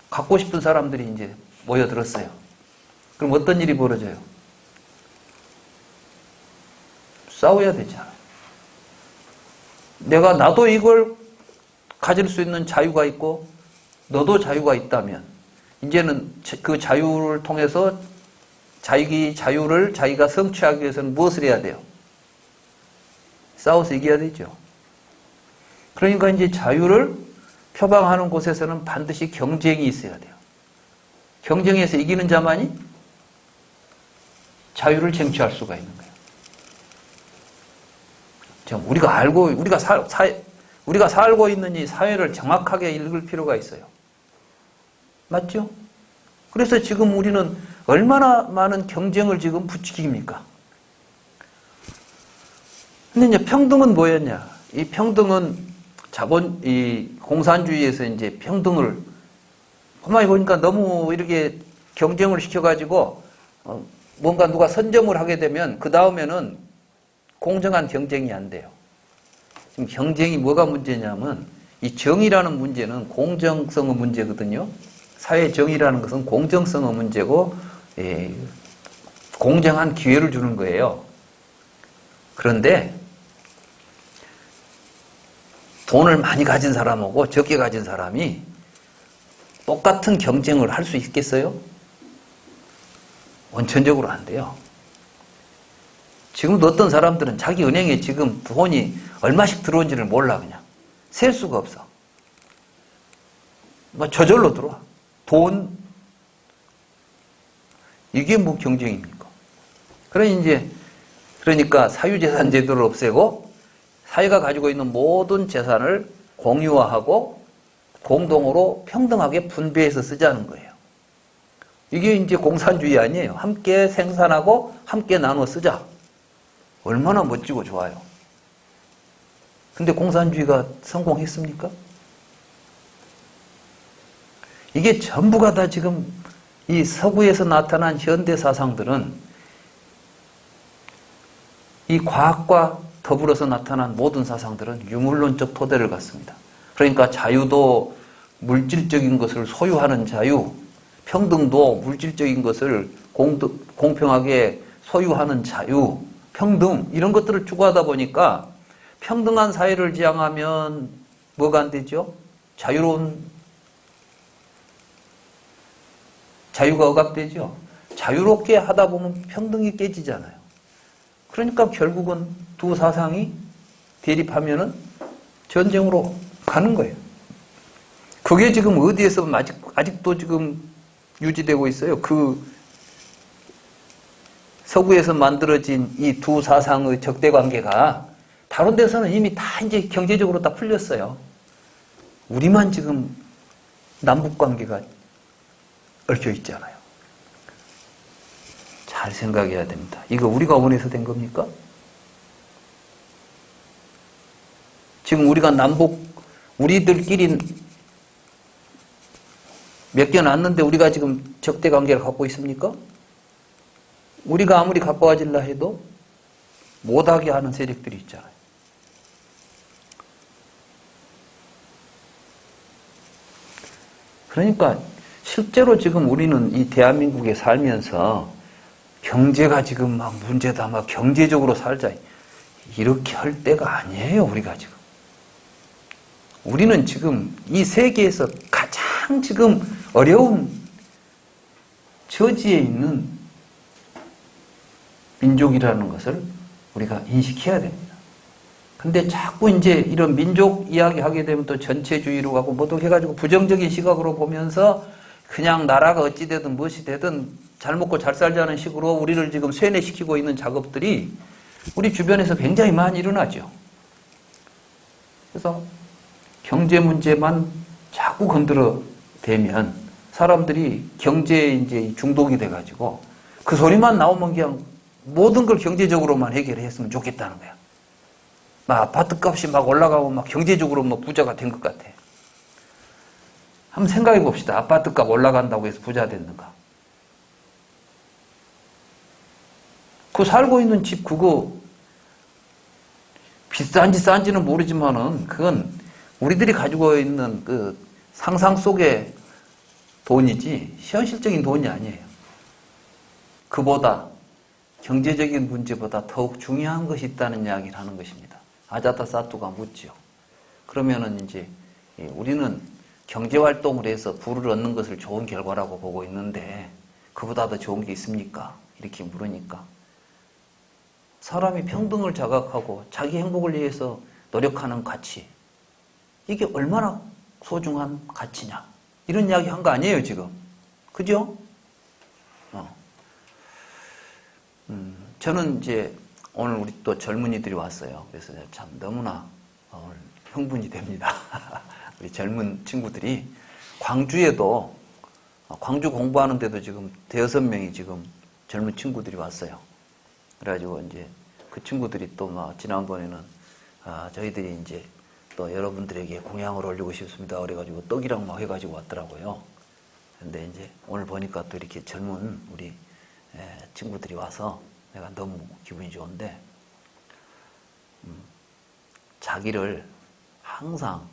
갖고 싶은 사람들이 이제 모여들었어요. 그럼 어떤 일이 벌어져요? 싸워야 되잖아요. 나도 이걸 가질 수 있는 자유가 있고 너도 자유가 있다면 이제는 그 자유를 통해서 자유를 자기가 성취하기 위해서는 무엇을 해야 돼요? 싸워서 이겨야 되죠. 그러니까 이제 자유를 표방하는 곳에서는 반드시 경쟁이 있어야 돼요. 경쟁에서 이기는 자만이 자유를 쟁취할 수가 있는 거예요. 지금 우리가 살고 있는 이 사회를 정확하게 읽을 필요가 있어요. 맞죠? 그래서 지금 우리는 얼마나 많은 경쟁을 지금 부추깁니까? 근데 이제 평등은 뭐였냐? 이 평등은 이 공산주의에서 이제 평등을 가만히 보니까 너무 이렇게 경쟁을 시켜가지고 뭔가 누가 선점을 하게 되면 그 다음에는 공정한 경쟁이 안 돼요. 지금 경쟁이 뭐가 문제냐면 이 정의라는 문제는 공정성의 문제거든요. 사회 정의라는 것은 공정성의 문제고 공정한 기회를 주는 거예요. 그런데 돈을 많이 가진 사람하고 적게 가진 사람이 똑같은 경쟁을 할 수 있겠어요? 원천적으로 안 돼요. 지금도 어떤 사람들은 자기 은행에 지금 돈이 얼마씩 들어온지를 몰라 그냥. 셀 수가 없어. 저절로 들어와. 이게 뭐 경쟁입니까? 그러니까 사유재산 제도를 없애고 사회가 가지고 있는 모든 재산을 공유화하고 공동으로 평등하게 분배해서 쓰자는 거예요. 이게 이제 공산주의 아니에요. 함께 생산하고 함께 나눠 쓰자. 얼마나 멋지고 좋아요. 근데 공산주의가 성공했습니까? 이게 전부가 다 지금 이 서구에서 나타난 현대 사상들은 이 과학과 더불어서 나타난 모든 사상들은 유물론적 토대를 갖습니다. 그러니까 자유도 물질적인 것을 소유하는 자유, 평등도 물질적인 것을 공평하게 소유하는 자유, 평등 이런 것들을 추구하다 보니까 평등한 사회를 지향하면 뭐가 안 되죠? 자유가 억압되죠. 자유롭게 하다 보면 평등이 깨지잖아요. 그러니까 결국은 두 사상이 대립하면은 전쟁으로 가는 거예요. 그게 지금 어디에서 아직도 지금 유지되고 있어요. 그 서구에서 만들어진 이 두 사상의 적대 관계가 다른 데서는 이미 다 이제 경제적으로 다 풀렸어요. 우리만 지금 남북 관계가 얽혀 있잖아요. 잘 생각해야 됩니다. 이거 우리가 원해서 된 겁니까? 지금 우리가 우리들끼리 맡겨놨는데 우리가 지금 적대 관계를 갖고 있습니까? 우리가 아무리 가까워질라 해도 못하게 하는 세력들이 있잖아요. 그러니까 실제로 지금 우리는 이 대한민국에 살면서 경제가 지금 막 문제다, 막 경제적으로 살자, 이렇게 할 때가 아니에요, 우리가 지금. 우리는 지금 이 세계에서 가장 지금 어려운 처지에 있는 민족이라는 것을 우리가 인식해야 됩니다. 근데 자꾸 이제 이런 민족 이야기 하게 되면 또 전체주의로 가고 뭐도 해가지고 부정적인 시각으로 보면서 그냥 나라가 어찌되든 무엇이 되든 잘 먹고 잘 살자는 식으로 우리를 지금 쇠뇌시키고 있는 작업들이 우리 주변에서 굉장히 많이 일어나죠. 그래서 경제 문제만 자꾸 건드려 대면 사람들이 경제에 이제 중독이 돼가지고 그 소리만 나오면 그냥 모든 걸 경제적으로만 해결했으면 좋겠다는 거야. 막 아파트 값이 막 올라가고 막 경제적으로 뭐 부자가 된 것 같아. 한번 생각해 봅시다. 아파트 값 올라간다고 해서 부자 됐는가? 그 살고 있는 집 그거 비싼지 싼지는 모르지만은 그건 우리들이 가지고 있는 그 상상 속의 돈이지 현실적인 돈이 아니에요. 그보다 경제적인 문제보다 더욱 중요한 것이 있다는 이야기를 하는 것입니다. 아자타사투가 묻죠. 그러면은 이제 우리는 경제활동을 해서 부를 얻는 것을 좋은 결과라고 보고 있는데 그보다 더 좋은 게 있습니까? 이렇게 물으니까 사람이 평등을 자각하고 자기 행복을 위해서 노력하는 가치, 이게 얼마나 소중한 가치냐, 이런 이야기 한 거 아니에요 지금. 그죠? 저는 이제 오늘 우리 또 젊은이들이 왔어요. 그래서 참 너무나 오늘 흥분이 됩니다. 우리 젊은 친구들이 광주에도 광주 공부하는데도 지금 대여섯 명이 지금 젊은 친구들이 왔어요. 그래가지고 이제 그 친구들이 또 막 지난번에는 저희들이 이제 또 여러분들에게 공양을 올리고 싶습니다. 그래가지고 떡이랑 막 해가지고 왔더라고요. 근데 이제 오늘 보니까 또 이렇게 젊은 우리 친구들이 와서 내가 너무 기분이 좋은데, 자기를 항상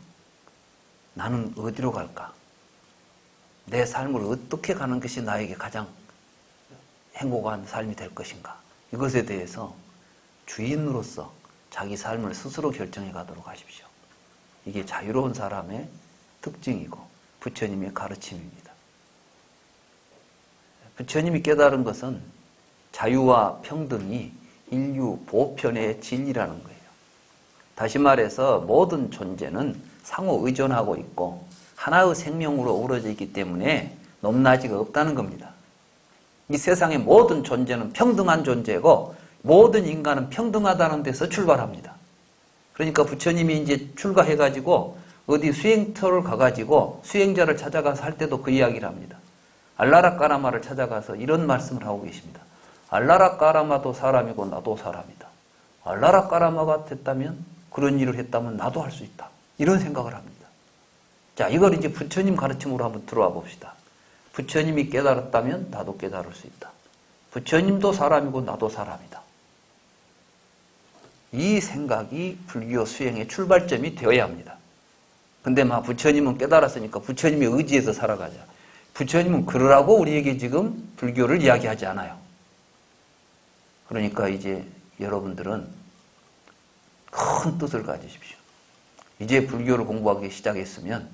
나는 어디로 갈까? 내 삶을 어떻게 가는 것이 나에게 가장 행복한 삶이 될 것인가? 이것에 대해서 주인으로서 자기 삶을 스스로 결정해 가도록 하십시오. 이게 자유로운 사람의 특징이고 부처님의 가르침입니다. 부처님이 깨달은 것은 자유와 평등이 인류 보편의 진리라는 거예요. 다시 말해서 모든 존재는 상호 의존하고 있고 하나의 생명으로 어우러져 있기 때문에 높낮이가 없다는 겁니다. 이 세상의 모든 존재는 평등한 존재고 모든 인간은 평등하다는 데서 출발합니다. 그러니까 부처님이 이제 출가해가지고 어디 수행터를 가가지고 수행자를 찾아가서 할 때도 그 이야기를 합니다. 알라라 까라마를 찾아가서 이런 말씀을 하고 계십니다. 알라라 까라마도 사람이고 나도 사람이다. 알라라 까라마가 됐다면, 그런 일을 했다면 나도 할 수 있다. 이런 생각을 합니다. 자, 이걸 이제 부처님 가르침으로 한번 들어와 봅시다. 부처님이 깨달았다면 나도 깨달을 수 있다. 부처님도 사람이고 나도 사람이다. 이 생각이 불교 수행의 출발점이 되어야 합니다. 근데 막 부처님은 깨달았으니까 부처님의 의지에서 살아가자. 부처님은 그러라고 우리에게 지금 불교를 이야기하지 않아요. 그러니까 이제 여러분들은 큰 뜻을 가지십시오. 이제 불교를 공부하기 시작했으면,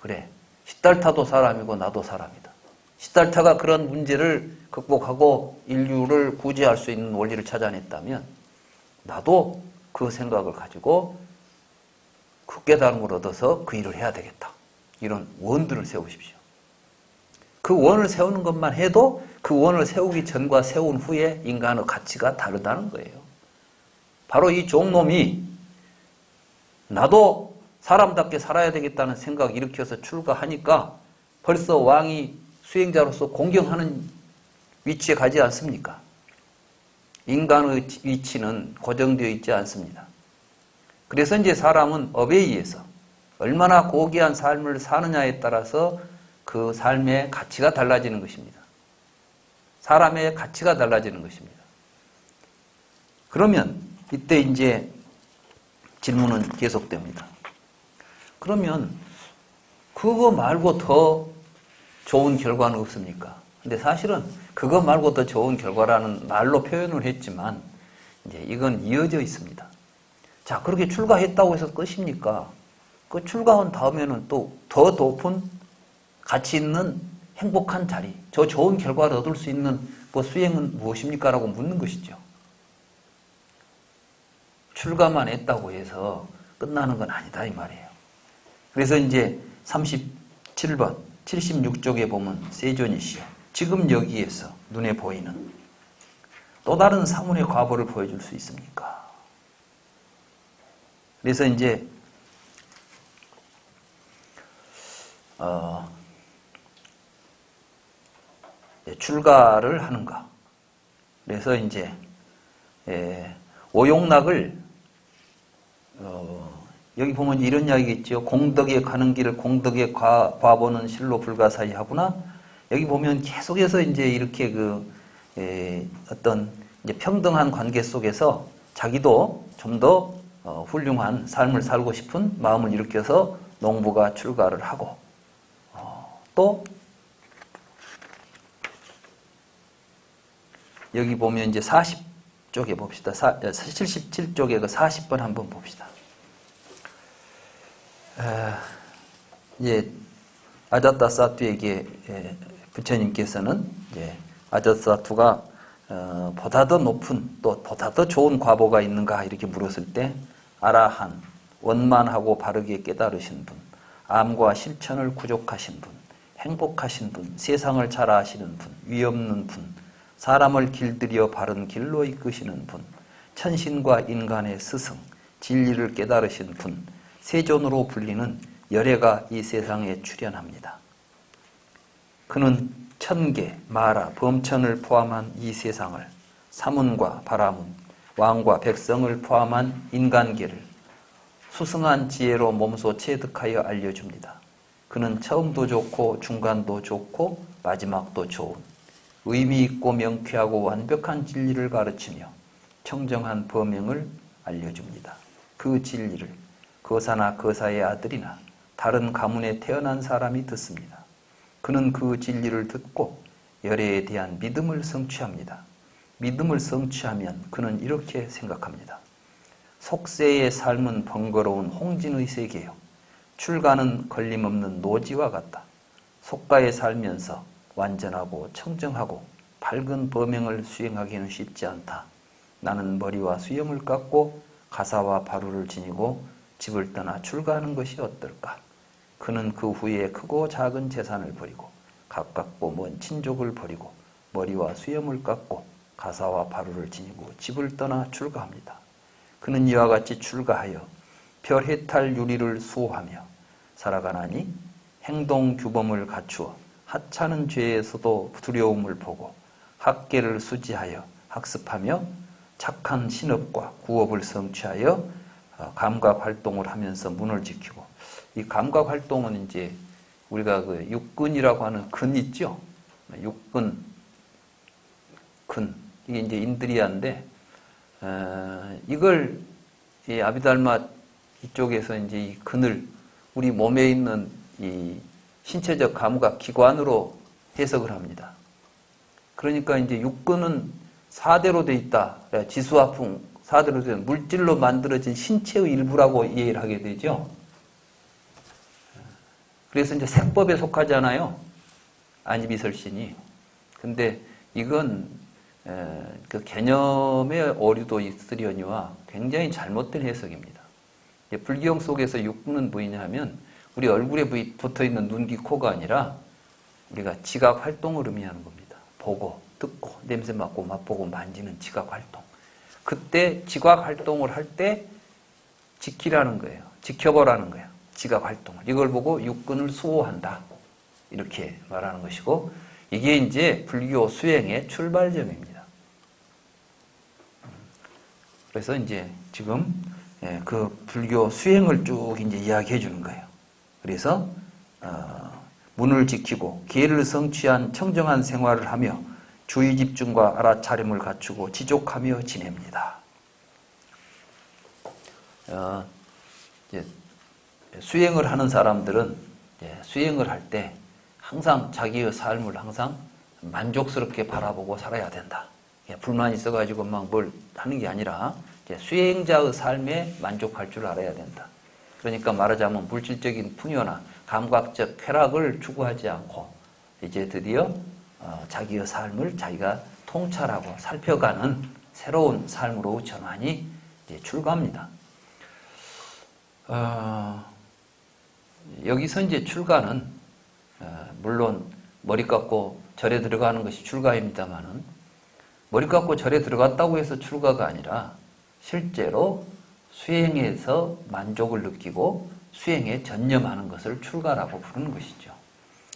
그래, 시달타도 사람이고 나도 사람이다. 시달타가 그런 문제를 극복하고 인류를 구제할 수 있는 원리를 찾아냈다면 나도 그 생각을 가지고 그 깨달음을 얻어서 그 일을 해야 되겠다. 이런 원들을 세우십시오. 그 원을 세우는 것만 해도 그 원을 세우기 전과 세운 후에 인간의 가치가 다르다는 거예요. 바로 이 종놈이 나도 사람답게 살아야 되겠다는 생각 일으켜서 출가하니까 벌써 왕이 수행자로서 공경하는 위치에 가지 않습니까? 인간의 위치는 고정되어 있지 않습니다. 그래서 이제 사람은 업에 의해서 얼마나 고귀한 삶을 사느냐에 따라서 그 삶의 가치가 달라지는 것입니다. 사람의 가치가 달라지는 것입니다. 그러면 이때 이제 질문은 계속됩니다. 그러면 그거 말고 더 좋은 결과는 없습니까? 근데 사실은 그거 말고 더 좋은 결과라는 말로 표현을 했지만 이제 이건 이어져 있습니다. 자, 그렇게 출가했다고 해서 끝입니까? 그 출가한 다음에는 또 더 높은 가치 있는 행복한 자리, 저 좋은 결과를 얻을 수 있는 뭐 수행은 무엇입니까? 라고 묻는 것이죠. 출가만 했다고 해서 끝나는 건 아니다 이 말이에요. 그래서 이제 37번, 76쪽에 보면 세존이시여 지금 여기에서 눈에 보이는 또 다른 사문의 과보를 보여줄 수 있습니까? 그래서 이제 출가를 하는가. 그래서 이제 오용락을 여기 보면 이런 이야기겠죠. 공덕에 가는 길을 공덕에 과보는 실로 불가사의 하구나. 여기 보면 계속해서 이제 이렇게 어떤 이제 평등한 관계 속에서 자기도 좀 더 훌륭한 삶을 살고 싶은 마음을 일으켜서 농부가 출가를 하고 또 여기 보면 이제 40쪽에 봅시다. 77쪽에 그 40번 한번 봅시다. 이제 아자타사투에게 부처님께서는 이제 아자타사투가 보다 더 높은 또 보다 더 좋은 과보가 있는가 이렇게 물었을 때 아라한, 원만하고 바르게 깨달으신 분, 암과 실천을 구족하신 분, 행복하신 분, 세상을 잘 아시는 분, 위없는 분, 사람을 길들여 바른 길로 이끄시는 분, 천신과 인간의 스승, 진리를 깨달으신 분, 세존으로 불리는 열애가 이 세상에 출현합니다. 그는 천계, 마라, 범천을 포함한 이 세상을 사문과 바라문, 왕과 백성을 포함한 인간계를 수승한 지혜로 몸소 체득하여 알려줍니다. 그는 처음도 좋고 중간도 좋고 마지막도 좋은 의미 있고 명쾌하고 완벽한 진리를 가르치며 청정한 법명을 알려줍니다. 그 진리를 거사나 거사의 아들이나 다른 가문에 태어난 사람이 듣습니다. 그는 그 진리를 듣고 열애에 대한 믿음을 성취합니다. 믿음을 성취하면 그는 이렇게 생각합니다. 속세의 삶은 번거로운 홍진의 세계요. 출가는 걸림없는 노지와 같다. 속가에 살면서 완전하고 청정하고 밝은 법명을 수행하기는 쉽지 않다. 나는 머리와 수염을 깎고 가사와 바루를 지니고 집을 떠나 출가하는 것이 어떨까? 그는 그 후에 크고 작은 재산을 버리고 가깝고 먼 친족을 버리고 머리와 수염을 깎고 가사와 바루를 지니고 집을 떠나 출가합니다. 그는 이와 같이 출가하여 별해탈 유리를 수호하며 살아가나니 행동 규범을 갖추어 하찮은 죄에서도 두려움을 보고 학계를 수지하여 학습하며 착한 신업과 구업을 성취하여 감각 활동을 하면서 문을 지키고, 이 감각 활동은 이제 우리가 그 육근이라고 하는 근 있죠? 육근, 근. 이게 이제 인드리아인데, 이걸 이 아비달마 이쪽에서 이제 이 근을 우리 몸에 있는 이 신체적 감각 기관으로 해석을 합니다. 그러니까 이제 육근은 사대로 돼 있다. 지수화풍 사대로 된 물질로 만들어진 신체의 일부라고 이해를 하게 되죠. 그래서 이제 색법에 속하잖아요. 안이비설신이. 근데 이건 그 개념의 오류도 있으려니와 굉장히 잘못된 해석입니다. 불경 속에서 육근은 뭐냐 하면 우리 얼굴에 붙어 있는 눈, 귀, 코가 아니라 우리가 지각 활동을 의미하는 겁니다. 보고, 듣고, 냄새 맡고, 맛보고, 만지는 지각 활동. 그때 지각 활동을 할 때 지키라는 거예요. 지켜보라는 거예요. 지각 활동을. 이걸 보고 육근을 수호한다. 이렇게 말하는 것이고, 이게 이제 불교 수행의 출발점입니다. 그래서 이제 지금 그 불교 수행을 쭉 이제 이야기해 주는 거예요. 그래서 문을 지키고 계를 성취한 청정한 생활을 하며 주의 집중과 알아차림을 갖추고 지족하며 지냅니다. 이제 수행을 하는 사람들은 수행을 할 때 항상 자기의 삶을 항상 만족스럽게 바라보고 살아야 된다. 불만 있어가지고 막 뭘 하는 게 아니라 수행자의 삶에 만족할 줄 알아야 된다. 그러니까 말하자면 물질적인 풍요나 감각적 쾌락을 추구하지 않고 이제 드디어 자기의 삶을 자기가 통찰하고 살펴가는 새로운 삶으로 전환이 이제 출가합니다. 여기서 이제 출가는 물론 머리 깎고 절에 들어가는 것이 출가입니다만은 머리 깎고 절에 들어갔다고 해서 출가가 아니라 실제로 수행에서 만족을 느끼고 수행에 전념하는 것을 출가라고 부르는 것이죠.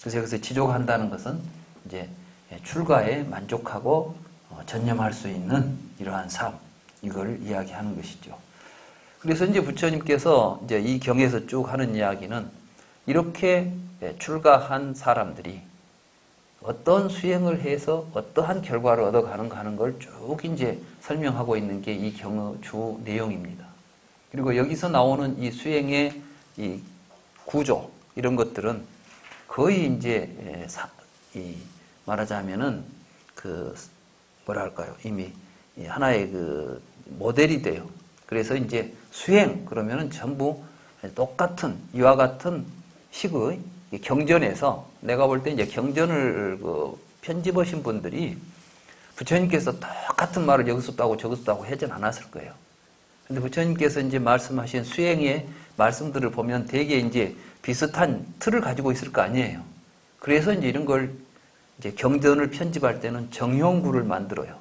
그래서 여기서 지족한다는 것은 이제 출가에 만족하고 전념할 수 있는 이러한 삶, 이걸 이야기하는 것이죠. 그래서 이제 부처님께서 이제 이 경에서 쭉 하는 이야기는 이렇게 출가한 사람들이 어떤 수행을 해서 어떠한 결과를 얻어가는가 하는 걸 쭉 이제 설명하고 있는 게 이 경의 주 내용입니다. 그리고 여기서 나오는 이 수행의 이 구조, 이런 것들은 거의 이제 말하자면은 뭐랄까요, 이미 하나의 그 모델이 돼요. 그래서 이제 수행 그러면은 전부 똑같은 이와 같은 식의 경전에서 내가 볼 때 이제 경전을 편집하신 분들이 부처님께서 똑같은 말을 여기서 또 하고 저기서 또 하고 하진 않았을 거예요. 근데 부처님께서 이제 말씀하신 수행의 말씀들을 보면 되게 이제 비슷한 틀을 가지고 있을 거 아니에요. 그래서 이제 이런 걸 이제 경전을 편집할 때는 정형구를 만들어요.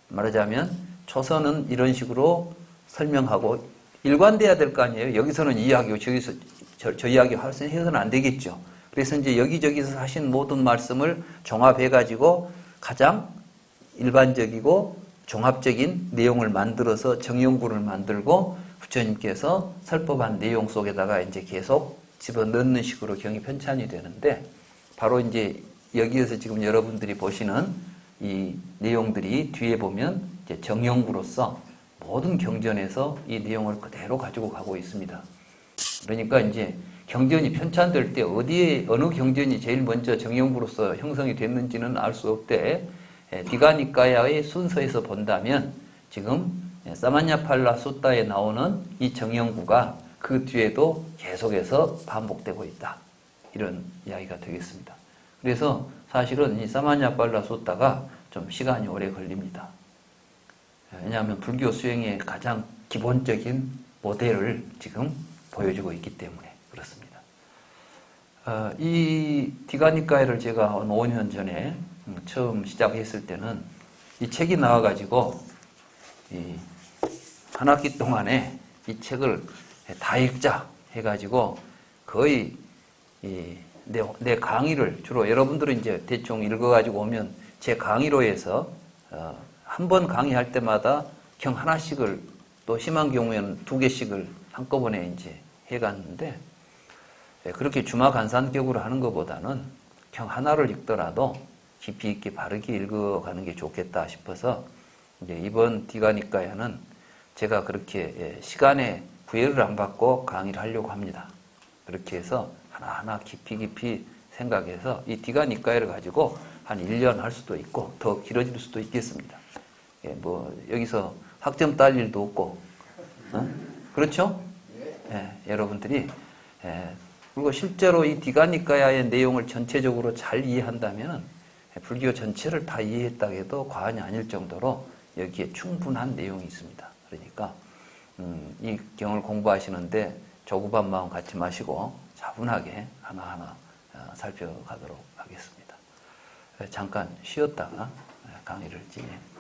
말하자면 초선은 이런 식으로 설명하고 일관돼야 될 거 아니에요. 여기서는 이 이야기고 저기서 저 이야기 해서는 안 되겠죠. 그래서 이제 여기저기서 하신 모든 말씀을 종합해가지고 가장 일반적이고 종합적인 내용을 만들어서 정형구를 만들고 부처님께서 설법한 내용 속에다가 이제 계속 집어넣는 식으로 경이 편찬이 되는데 바로 이제 여기에서 지금 여러분들이 보시는 이 내용들이 뒤에 보면 이제 정형구로서 모든 경전에서 이 내용을 그대로 가지고 가고 있습니다. 그러니까 이제 경전이 편찬될 때 어느 경전이 제일 먼저 정형구로서 형성이 됐는지는 알 수 없대. 디가니까야의 순서에서 본다면 지금 사마냐팔라 수타에 나오는 이 정형구가 그 뒤에도 계속해서 반복되고 있다. 이런 이야기가 되겠습니다. 그래서 사실은 이 사마냐팔라 수타가 좀 시간이 오래 걸립니다. 왜냐하면 불교 수행의 가장 기본적인 모델을 지금 보여주고 있기 때문에 그렇습니다. 이 디가니까야를 제가 한 5년 전에 처음 시작했을 때는 이 책이 나와가지고 한 학기 동안에 이 책을 다 읽자 해가지고 거의 내 강의를 주로 여러분들은 이제 대충 읽어가지고 오면 제 강의로 해서 한 번 강의할 때마다 경 하나씩을 또 심한 경우에는 2개씩을 한꺼번에 이제 해갔는데 그렇게 주마간산격으로 하는 것보다는 경 하나를 읽더라도 깊이 있게 바르게 읽어가는 게 좋겠다 싶어서 이제 이번 디가니까야는 제가 그렇게 시간에 구애를 안 받고 강의를 하려고 합니다. 그렇게 해서 하나하나 깊이 생각해서 이 디가니까야를 가지고 한 1년 할 수도 있고 더 길어질 수도 있겠습니다. 뭐 여기서 학점 딸 일도 없고 그렇죠? 여러분들이 그리고 실제로 이 디가니까야의 내용을 전체적으로 잘 이해한다면 불교 전체를 다 이해했다 해도 과언이 아닐 정도로 여기에 충분한 내용이 있습니다. 그러니까 이 경을 공부하시는데 조급한 마음 갖지 마시고 차분하게 하나하나 살펴가도록 하겠습니다. 하겠습니다. 잠깐 쉬었다가 강의를 진행합니다.